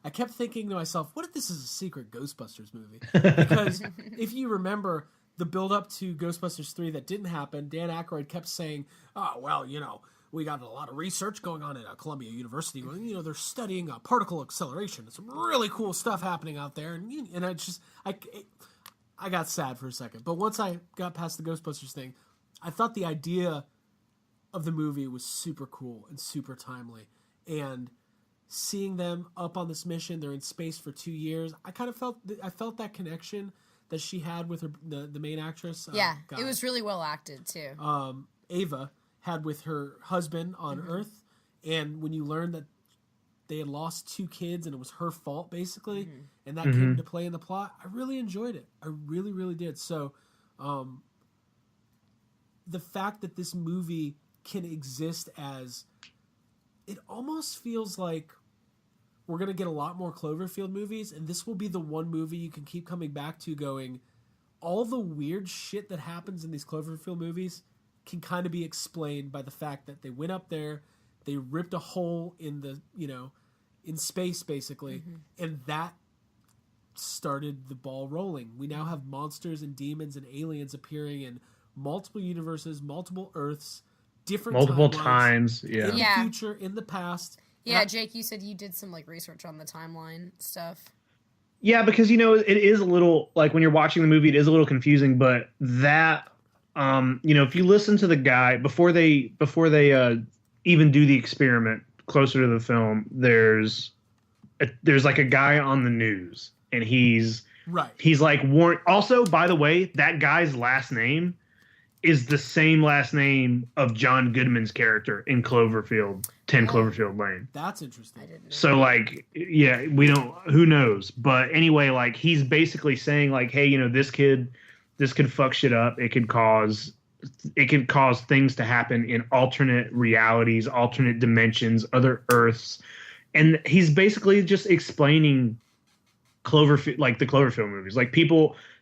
I kept thinking to myself, what if this is a secret Ghostbusters movie? Because if you remember the build-up to Ghostbusters 3 that didn't happen, Dan Aykroyd kept saying, oh, well, we got a lot of research going on at Columbia University. They're studying particle acceleration. There's some really cool stuff happening out there. And I got sad for a second. But once I got past the Ghostbusters thing, I thought the idea of the movie was super cool and super timely. And seeing them up on this mission, they're in space for 2 years. I kind of felt that connection that she had with the main actress.
It was really well acted too.
Ava had with her husband on Earth, and when you learned that they had lost 2 kids and it was her fault basically, and that came into play in the plot, I really enjoyed it. I really, really did. So, the fact that this movie can exist as... It almost feels like we're going to get a lot more Cloverfield movies, and this will be the one movie you can keep coming back to going, all the weird shit that happens in these Cloverfield movies can kind of be explained by the fact that they went up there, they ripped a hole in the, in space basically, and that started the ball rolling. We now have monsters and demons and aliens appearing in multiple universes, multiple Earths, multiple
times,
in the future, in the past.
Yeah, Jake, you said you did some research on the timeline stuff.
Yeah, because it is a little like when you're watching the movie, it is a little confusing. But that, if you listen to the guy before they even do the experiment closer to the film, there's like a guy on the news, and he's like warned. Also, by the way, that guy's last name is the same last name of John Goodman's character in Cloverfield, 10 Cloverfield Lane.
That's interesting. I didn't know.
So, we don't, who knows? But anyway, he's basically saying, hey, this could fuck shit up. It could cause things to happen in alternate realities, alternate dimensions, other Earths. And he's basically just explaining Cloverfield, the Cloverfield movies.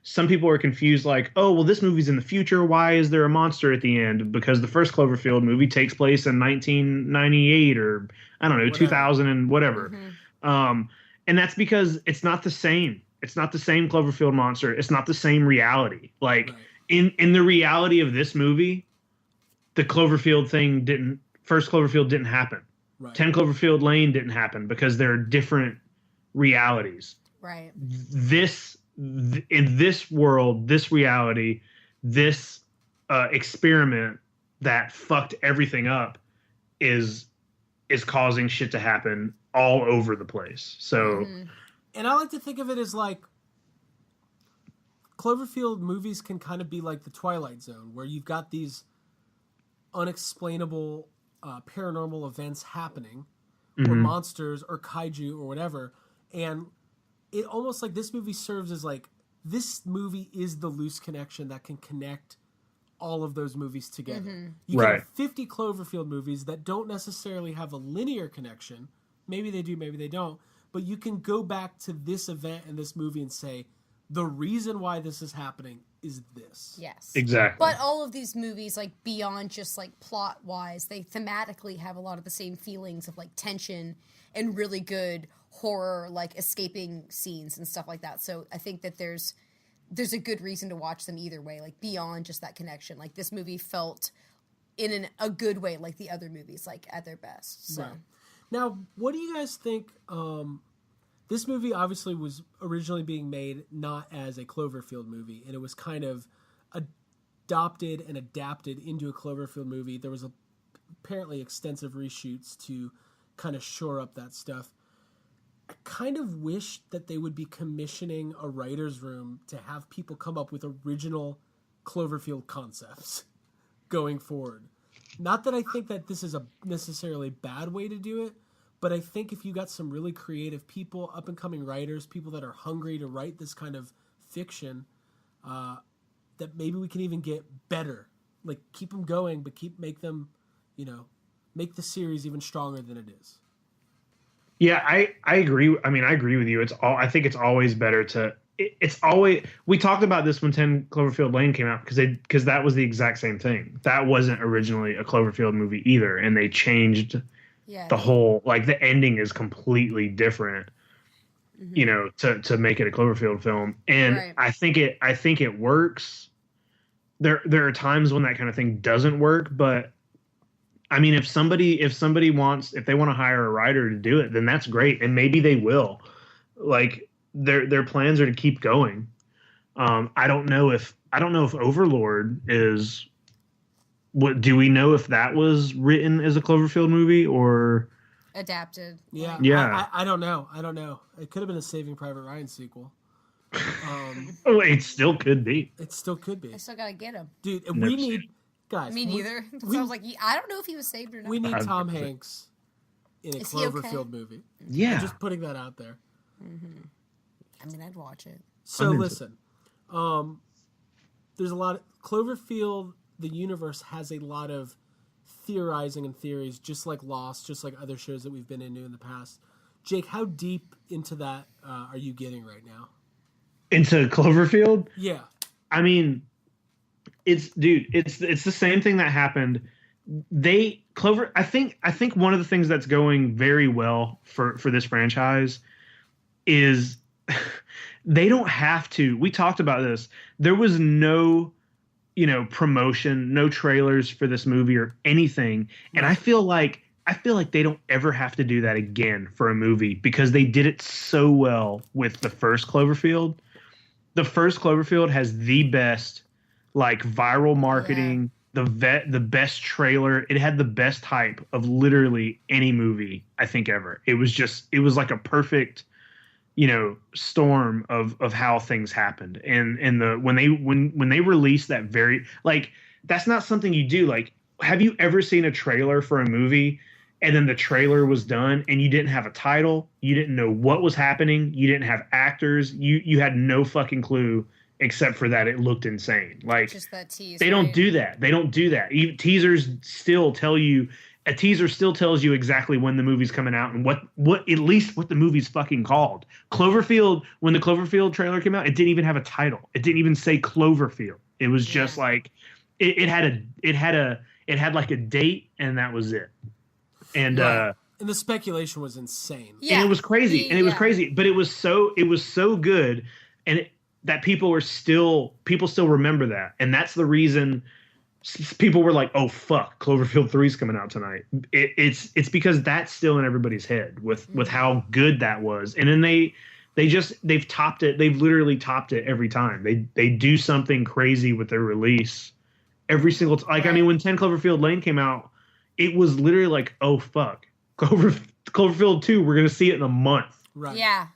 Some people are confused, oh, well, this movie's in the future. Why is there a monster at the end? Because the first Cloverfield movie takes place in 1998 or, I don't know, 2000 and whatever. And that's because it's not the same. It's not the same Cloverfield monster. It's not the same reality. In the reality of this movie, the Cloverfield first Cloverfield didn't happen. Right. 10 Cloverfield Lane didn't happen because they're different realities.
Right.
In this world, this reality, this experiment that fucked everything up is causing shit to happen all over the place. So,
and I like to think of it as Cloverfield movies can kind of be like the Twilight Zone, where you've got these unexplainable paranormal events happening, or monsters, or kaiju, or whatever, and it almost this movie serves as this movie is the loose connection that can connect all of those movies together. You can have 50 Cloverfield movies that don't necessarily have a linear connection. Maybe they do, maybe they don't. but you can go back to this event in this movie and say, the reason why this is happening is this.
Yes.
Exactly.
But all of these movies, like, beyond just, like, plot-wise, they thematically have a lot of the same feelings of, like, tension and really good horror, like, escaping scenes and stuff like that. So I think that there's a good reason to watch them either way, like, beyond just that connection. Like, this movie felt in a good way like the other movies, like, at their best. So.
Right. Now, what do you guys think? This movie obviously was originally being made not as a Cloverfield movie, and it was kind of adopted and adapted into a Cloverfield movie. There was apparently extensive reshoots to kind of shore up that stuff. I kind of wish that they would be commissioning a writer's room to have people come up with original Cloverfield concepts going forward. Not that I think that this is a necessarily bad way to do it, but I think if you got some really creative people, up-and-coming writers, people that are hungry to write this kind of fiction, that maybe we can even get better. Like, keep them going, but make them, make the series even stronger than it is.
Yeah, I agree. I mean, I agree with you. I think it's always better to. It's always. We talked about this when 10 Cloverfield Lane came out because that was the exact same thing. That wasn't originally a Cloverfield movie either, and they changed. Yeah, the whole, like, the ending is completely different, to make it a Cloverfield film. And right. I think it works. There are times when that kind of thing doesn't work, but I mean, if they want to hire a writer to do it, then that's great. And maybe they will. Like, their plans are to keep going. I don't know if Overlord is. What do we know if that was written as a Cloverfield movie or
adapted?
Yeah, I don't know. It could have been a Saving Private Ryan sequel.
It still could be.
I still
gotta get him,
dude. We need guys.
Me neither. Sounds like I don't know if he was saved or not.
We need Tom Hanks in a Cloverfield movie.
Yeah,
I'm just putting that out there.
Mm-hmm. I mean, I'd watch it.
So listen, there's a lot of Cloverfield. The universe has a lot of theorizing and theories, just like Lost, just like other shows that we've been into in the past. Jake, how deep into that are you getting right now?
Into Cloverfield?
Yeah.
I mean, it's the same thing that happened. I think one of the things that's going very well for this franchise is they don't have to. We talked about this. There was no promotion, no trailers for this movie or anything. And I feel like they don't ever have to do that again for a movie because they did it so well with the first Cloverfield. The first Cloverfield has the best, like, viral marketing, the best trailer. It had the best hype of literally any movie, I think, ever. It was like a perfect, storm of how things happened. And when they released that that's not something you do. Like, have you ever seen a trailer for a movie and then the trailer was done and you didn't have a title, you didn't know what was happening, you didn't have actors, you had no fucking clue except for that it looked insane. Like, just that tease. They don't do that. Teasers still tell you. A teaser still tells you exactly when the movie's coming out and what at least what the movie's fucking called. Cloverfield, when the Cloverfield trailer came out, it didn't even have a title. It didn't even say Cloverfield. It was just like it had like a date and that was it. And
and the speculation was insane.
Yeah.
And it was crazy. Was crazy, but it was so good and that people still remember that. And that's the reason people were like, "Oh fuck, Cloverfield 3's coming out tonight." It's because that's still in everybody's head with how good that was. And then they've topped it. They've literally topped it every time. They do something crazy with their release every single time. Like, I mean, when 10 Cloverfield Lane came out, it was literally like, "Oh fuck, Cloverfield 2, we're going to see it in a month."
Right.
Yeah.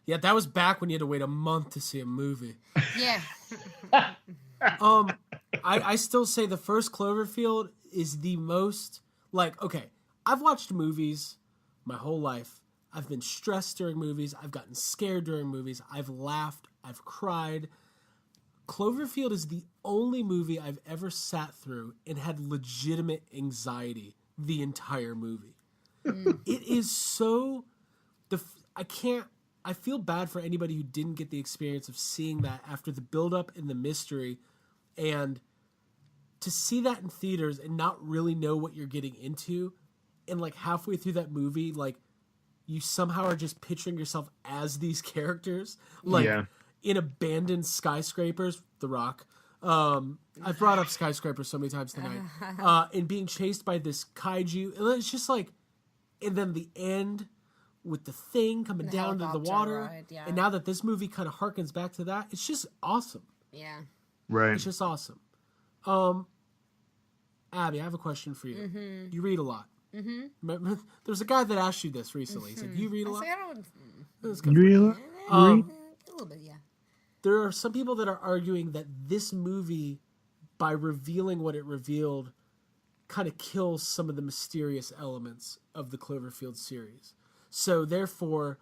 Yeah, that was back when you had to wait a month to see a movie.
Yeah.
I still say the first Cloverfield is the most, like, okay, I've watched movies my whole life. I've been stressed during movies. I've gotten scared during movies. I've laughed. I've cried. Cloverfield is the only movie I've ever sat through and had legitimate anxiety the entire movie. It is so... I feel bad for anybody who didn't get the experience of seeing that after the build-up and the mystery, and to see that in theaters and not really know what you're getting into, and like halfway through that movie, like you somehow are just picturing yourself as these characters, like in abandoned skyscrapers, The Rock. I've brought up skyscrapers so many times tonight, and being chased by this kaiju, and it's just like, and then the end with the thing coming down to the water, ride, and now that this movie kind of harkens back to that, it's just awesome.
Yeah,
right.
It's just awesome. Abby, I have a question for you. Mm-hmm. You read a lot. Mm-hmm. There's a guy that asked you this recently. He said, "Do you read a lot?"
I don't.
You read a lot?
A little bit, yeah.
There are some people that are arguing that this movie, by revealing what it revealed, kind of kills some of the mysterious elements of the Cloverfield series. So therefore,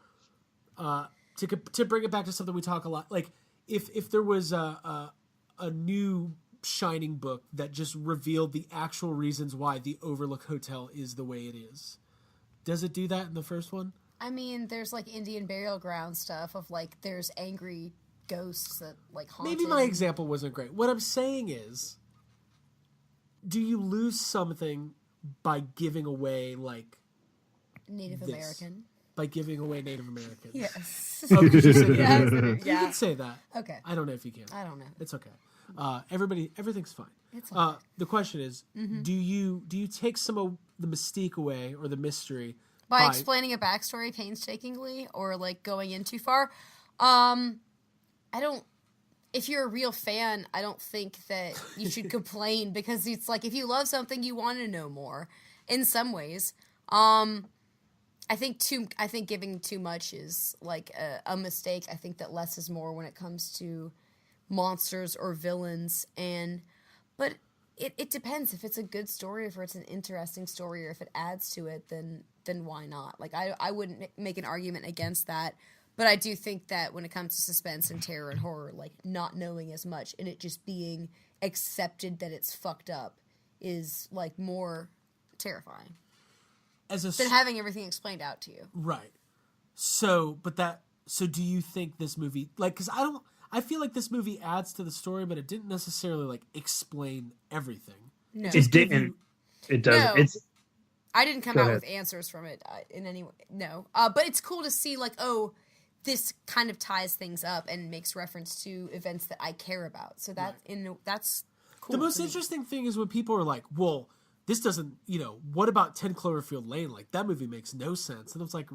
to bring it back to something we talk a lot, like if there was a new Shining book that just revealed the actual reasons why the Overlook Hotel is the way it is, does it do that in the first one?
I mean, there's like Indian burial ground stuff of like there's angry ghosts that like haunt.
Maybe my example wasn't great. What I'm saying is, do you lose something by giving away like
Native American?
By giving away Native Americans?
Yes.
Oh, because you said
yeah,
You can say that.
Okay.
I don't know if you can.
I don't know.
It's okay. Everything's fine.
It's fine.
The question is, do you take some of the mystique away or the mystery
by explaining a backstory painstakingly or like going in too far? I don't. If you're a real fan, I don't think that you should complain because it's like if you love something, you want to know more. In some ways, I think giving too much is like a mistake. I think that less is more when it comes to monsters or villains, but it depends if it's a good story, if it's an interesting story, or if it adds to it, then why not? Like I wouldn't make an argument against that, but I do think that when it comes to suspense and terror and horror, like not knowing as much and it just being accepted that it's fucked up is like more terrifying than having everything explained out to you.
Right. So do you think this movie, like, because I feel like this movie adds to the story, but it didn't necessarily like explain everything.
No,
it didn't. It doesn't.
No. I didn't come out with answers from it in any way. No, but it's cool to see like, oh, this kind of ties things up and makes reference to events that I care about. So that that's cool.
The most interesting thing is when people are like, well, this doesn't, what about 10 Cloverfield Lane? Like, that movie makes no sense. And I was like,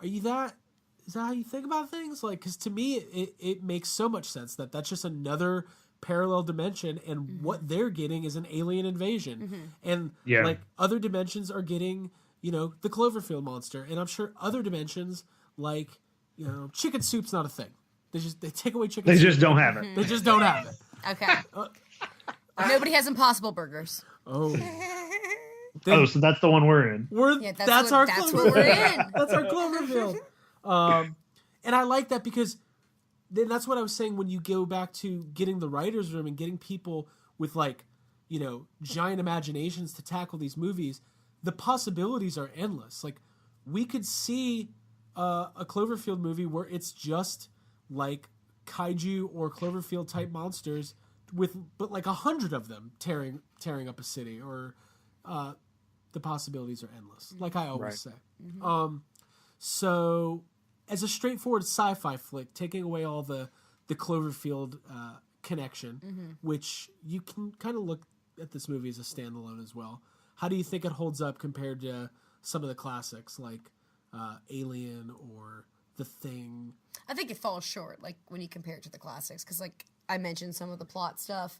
is that how you think about things? Like, because to me, it makes so much sense that that's just another parallel dimension, and what they're getting is an alien invasion. And, like, other dimensions are getting, the Cloverfield monster. And I'm sure other dimensions, like, chicken soup's not a thing. They take away chicken soup.
They just don't have it.
They just don't have it.
Okay. Nobody has Impossible Burgers.
Oh.
So that's the one we're in.
That's our Cloverfield. That's our Cloverfield. And I like that because then that's what I was saying when you go back to getting the writer's room and getting people with like, giant imaginations to tackle these movies, the possibilities are endless. Like we could see a Cloverfield movie where it's just like kaiju or Cloverfield type monsters but like 100 of them tearing up a city, or the possibilities are endless, like I always say. So as a straightforward sci-fi flick, taking away all the Cloverfield connection, which you can kind of look at this movie as a standalone as well. How do you think it holds up compared to some of the classics like Alien or The Thing?
I think it falls short, like when you compare it to the classics, because like I mentioned some of the plot stuff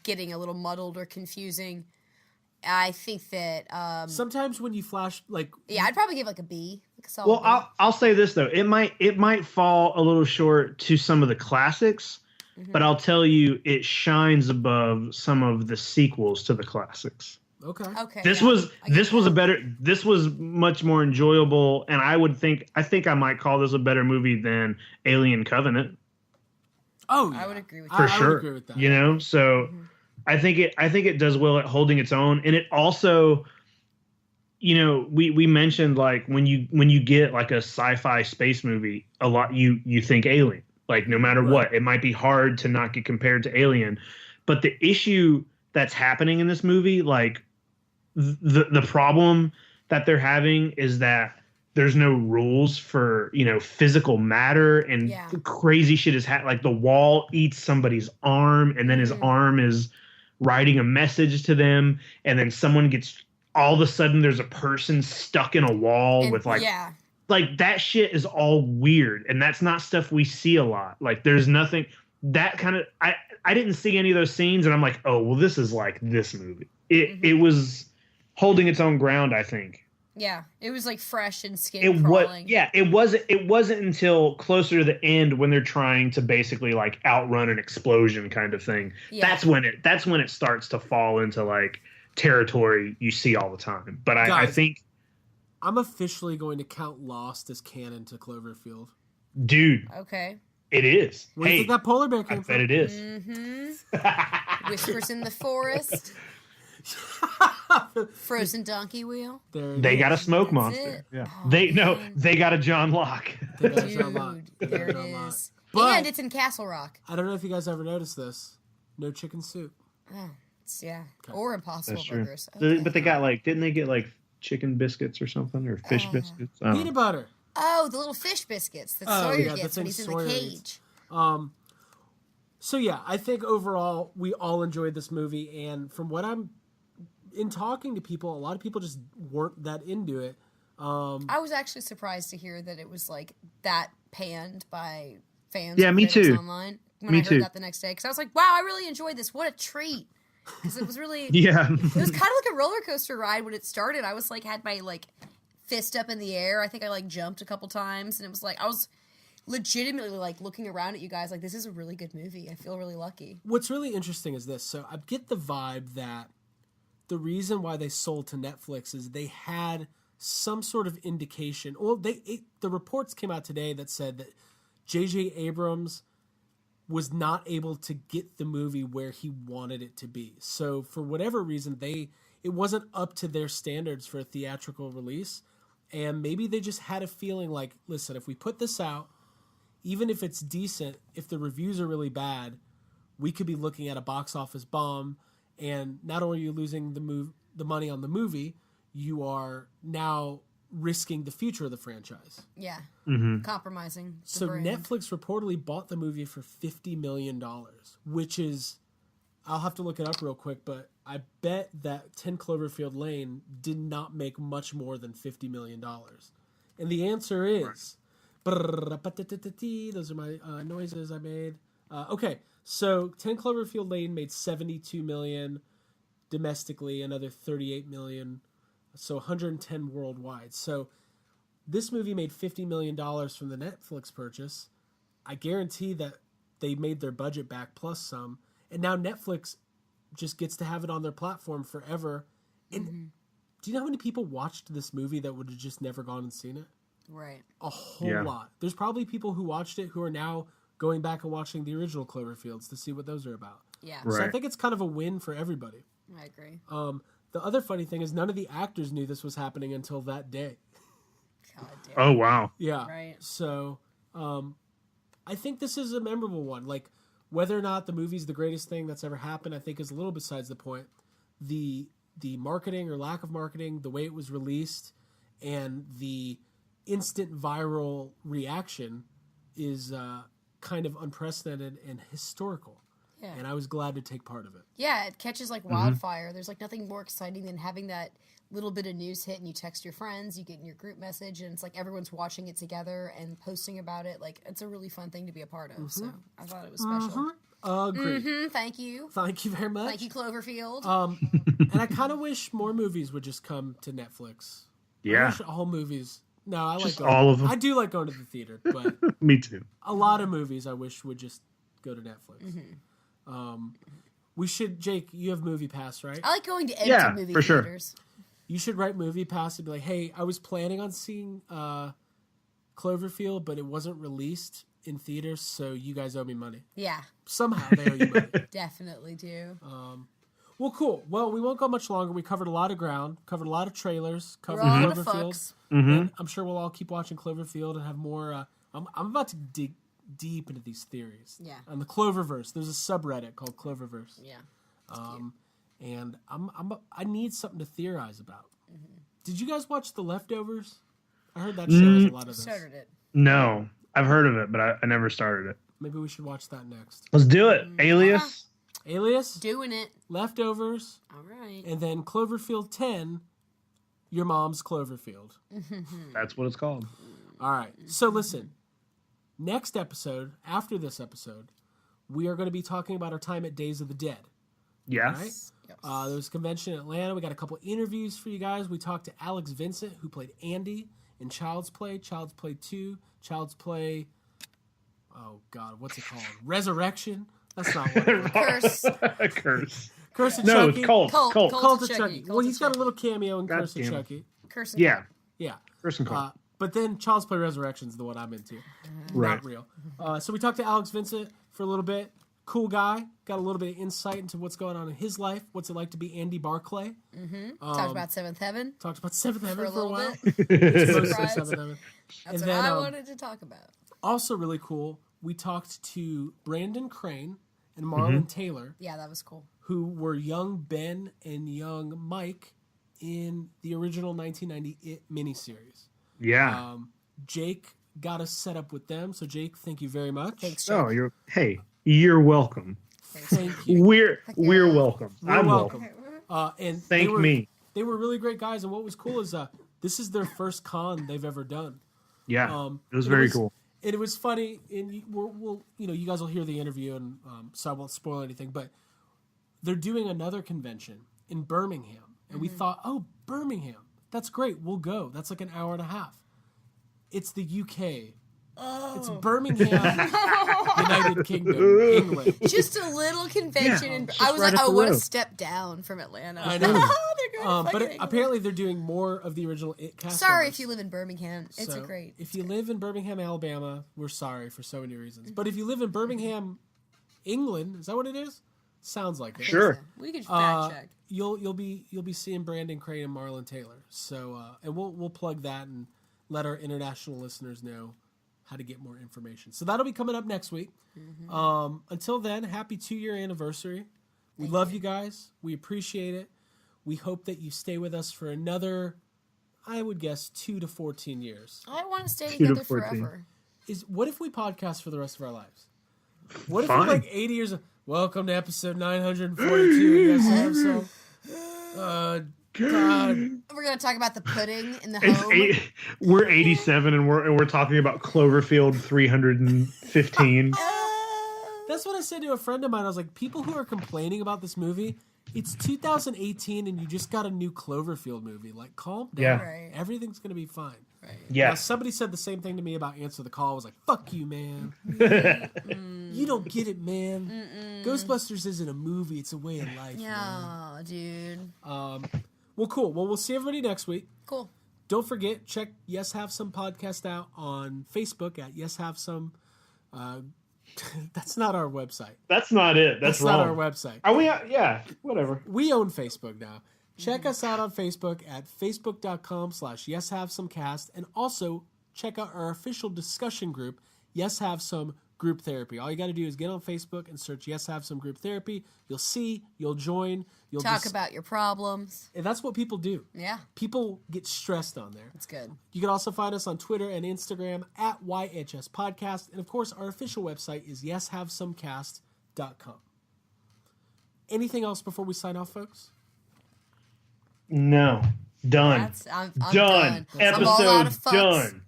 getting a little muddled or confusing. I think that
sometimes when you flash, like
I'd probably give like a B. Like a solid
B. I'll say this though, it might fall a little short to some of the classics, but I'll tell you, it shines above some of the sequels to the classics.
Okay.
This was much more enjoyable, and I think I might call this a better movie than Alien Covenant.
Oh, yeah.
I would agree with
that. For sure.
I would agree with that.
So I think it does well at holding its own, and it also, you know, we mentioned like when you get like a sci-fi space movie, a lot you think Alien. Like no matter what, it might be hard to not get compared to Alien, but the issue that's happening in this movie, like the problem that they're having is that there's no rules for, you know, physical matter, and crazy shit is like the wall eats somebody's arm, and then his arm is writing a message to them, and then someone gets, all of a sudden there's a person stuck in a wall with like that shit is all weird, and that's not stuff we see a lot. Like there's nothing that kind of, I didn't see any of those scenes, and I'm like, oh well, this is like this movie. It was holding its own ground, I think.
Yeah, it was like fresh and skin crawling.
It wasn't until closer to the end when they're trying to basically like outrun an explosion kind of thing. Yeah. That's when it starts to fall into like territory you see all the time. But I think
I'm officially going to count Lost as canon to Cloverfield.
Dude.
Okay.
It is.
Where do you think that polar bear came from?
I bet it is.
Mm-hmm. Whispers in the forest. Frozen donkey wheel.
They got a smoke monster. Yeah. They got a John Locke.
Dude, there it is. But, and it's in Castle Rock.
I don't know if you guys ever noticed this. No chicken soup.
Oh, or Impossible Burgers.
Okay. But they got like, didn't they get like chicken biscuits or something, or fish biscuits?
Peanut butter.
Oh, the little fish biscuits that Sawyer gets when he's in the cage.
So yeah, I think overall we all enjoyed this movie, and from what I'm in talking to people, a lot of people just weren't that into it.
I was actually surprised to hear that it was like that panned by fans.
Yeah, me too.
Online when I heard that the next day, because I was like, wow, I really enjoyed this. What a treat! Because it was really it was kind of like a roller coaster ride when it started. I was like had my like fist up in the air. I think I like jumped a couple times, and it was like I was legitimately like looking around at you guys like, this is a really good movie. I feel really lucky.
What's really interesting is this. So I get the vibe that the reason why they sold to Netflix is they had some sort of indication. Well, the reports came out today that said that J.J. Abrams was not able to get the movie where he wanted it to be. So for whatever reason, it wasn't up to their standards for a theatrical release. And maybe they just had a feeling like, listen, if we put this out, even if it's decent, if the reviews are really bad, we could be looking at a box office bomb. And not only are you losing the money on the movie, you are now risking the future of the franchise.
Yeah.
Mm-hmm.
Compromising.
So Netflix reportedly bought the movie for $50 million, which is, I'll have to look it up real quick, but I bet that 10 Cloverfield Lane did not make much more than $50 million. And the answer is, those are my noises I made. Okay. So 10 Cloverfield Lane made $72 million domestically, another $38 million, so 110 worldwide. So this movie made $50 million from the Netflix purchase. I guarantee that they made their budget back plus some, and now Netflix just gets to have it on their platform forever. And do you know how many people watched this movie that would have just never gone and seen it?
Right.
A whole lot. There's probably people who watched it who are now going back and watching the original Cloverfields to see what those are about.
Yeah.
So I think it's kind of a win for everybody.
I agree.
The other funny thing is none of the actors knew this was happening until that day.
God damn.
Oh, wow.
Yeah.
Right.
So I think this is a memorable one. Like, whether or not the movie's the greatest thing that's ever happened, I think is a little besides the point. The marketing or lack of marketing, the way it was released, and the instant viral reaction is kind of unprecedented and historical. Yeah. And I was glad to take part of it.
Yeah, it catches like wildfire. There's like nothing more exciting than having that little bit of news hit and you text your friends, you get in your group message, and it's like everyone's watching it together and posting about it. Like, it's a really fun thing to be a part of. So I thought it was special.
Agreed.
Thank you.
Thank you very much.
Thank you, Cloverfield.
And I kind of wish more movies would just come to Netflix.
Yeah.
I wish all movies. No, I
just
like going,
all of them.
I do like going to the theater, but
me too.
A lot of movies I wish would just go to Netflix. We should, Jake. You have Movie Pass, right?
I like going to empty movie theaters.
Sure.
You should write Movie Pass and be like, "Hey, I was planning on seeing Cloverfield, but it wasn't released in theaters, so you guys owe me money."
Yeah.
Somehow they owe you money.
Definitely do.
Well, cool. Well, we won't go much longer. We covered a lot of ground, covered a lot of trailers, covered
We're all the
Cloverfield.
fucks.
And I'm sure we'll all keep watching Cloverfield and have more. I'm about to dig deep into these theories.
Yeah.
On the Cloververse, there's a subreddit called Cloververse.
Yeah.
And I need something to theorize about. Did you guys watch The Leftovers? I heard that show has a lot of this.
Started it.
No, I've heard of it, but I never started it.
Maybe we should watch that next.
Let's do it. Alias.
Alias.
Doing it.
Leftovers.
All right.
And then Cloverfield 10, Your Mom's Cloverfield.
That's what it's called.
All right. So listen, next episode, after this episode, we are going to be talking about our time at Days of the Dead.
Yes.
Right? Yes. There was a convention in Atlanta. We got a couple interviews for you guys. We talked to Alex Vincent, who played Andy in Child's Play, Child's Play 2, Child's Play... Oh, God, what's it called? Resurrection? That's not what it is.
Curse.
Curse.
Curse of
No,
Chucky.
it's Cult.
Cult of Chucky. Well, he's got a little cameo in Curse of Chucky.
Curse and
Yeah.
Yeah.
Curse and Cult.
But then Child's Play Resurrection is the one I'm into.
Right.
Not real. So we talked to Alex Vincent for a little bit. Cool guy. Got a little bit of insight into what's going on in his life. What's it like to be Andy Barclay.
Talked about Seventh Heaven.
Talked about Seventh Heaven for a while.
Bit.
It's mostly Seventh Heaven.
That's
and
what
then,
I wanted to talk about.
Also really cool, we talked to Brandon Crane and Marlon Taylor.
Yeah, that was cool.
Who were young Ben and young Mike in the original 1990 It miniseries.
Yeah.
Jake got us set up with them. So Jake, thank you very much.
Thanks, Jake.
Oh, you're welcome.
Thank you.
We're welcome. I'm welcome.
And
Thank me.
They were really great guys, and what was cool is this is their first con they've ever done.
Yeah, it was very cool.
And it was funny, and we'll you guys will hear the interview, and so I won't spoil anything. But they're doing another convention in Birmingham, and we thought, oh, Birmingham, that's great. We'll go. That's like an hour and a half. It's the UK. Oh. It's Birmingham, United Kingdom, England.
Just a little convention.
Yeah,
And
just
I was
right
like,
up
I
the
want to
road.
step down from Atlanta.
I know.
They're going to
But apparently they're doing more of the original It cast.
Sorry
members.
if you live in Birmingham. It's
So,
great.
If you live in Birmingham, Alabama, we're sorry for so many reasons. But if you live in Birmingham, England, is that what it is? Sounds like it.
Sure.
We could fact check.
You'll be seeing Brandon Crane and Marlon Taylor. So and we'll plug that and let our international listeners know how to get more information. So that'll be coming up next week. Until then, happy 2-year anniversary. We love you guys. We appreciate it. We hope that you stay with us for another, I would guess, 2 to 14 years.
I want to stay
2 to
together
14.
forever.
What if we podcast for the rest of our lives? What if
Fine.
we're like 80 years old? Welcome to episode 942. You guys have some. God.
We're going to talk about the pudding in the home.
We're 87 and we're talking about Cloverfield 315.
That's what I said to a friend of mine. I was like, people who are complaining about this movie, it's 2018 and you just got a new Cloverfield movie. Like, calm down.
Yeah.
Right.
Everything's going to be fine.
Right.
Yeah.
Now, somebody said the same thing to me about Answer the Call. I was like, fuck you, man. You don't get it, man. Ghostbusters isn't a movie. It's a way of life,
Yeah, dude.
Well, cool. Well, we'll see everybody next week.
Cool.
Don't forget, check Yes Have Some podcast out on Facebook at Yes Have Some. That's not our website.
That's not it. That's wrong.
not our website.
Are we? Yeah, whatever.
We own Facebook now. Check us out on Facebook at facebook.com/YesHaveSomeCast, and also check out our official discussion group, Yes Have Some Group Therapy. All you got to do is get on Facebook and search Yes Have Some Group Therapy. You'll see, you'll join, you'll
Talk about your problems.
and that's what people do.
Yeah.
People get stressed on there.
That's good.
You can also find us on Twitter and Instagram at YHS Podcast. And of course, our official website is yeshavesomecast.com. Anything else before we sign off, folks?
No. Done.
I'm
done.
I'm all out of
Episode
fucks.
done.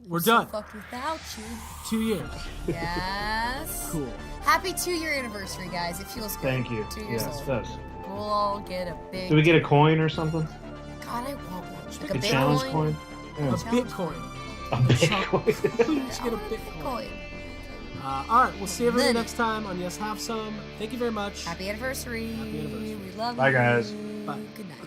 We're done.
Fucked without you.
2 years.
Yes.
Cool.
Happy 2-year anniversary, guys. It feels good.
Thank you.
2 years
Yes,
old.
does.
We'll all get a big.
Do we get a coin or something?
God, I want one. Like
A
a
challenge
Bitcoin.
coin?
A
Yeah.
Bitcoin.
A Bitcoin.
You should get a Bitcoin. All right, we'll see everybody next time on Yes Have Some. Thank you very much.
Happy anniversary.
Happy anniversary.
We love
Bye,
you.
guys.
Bye.
Good night.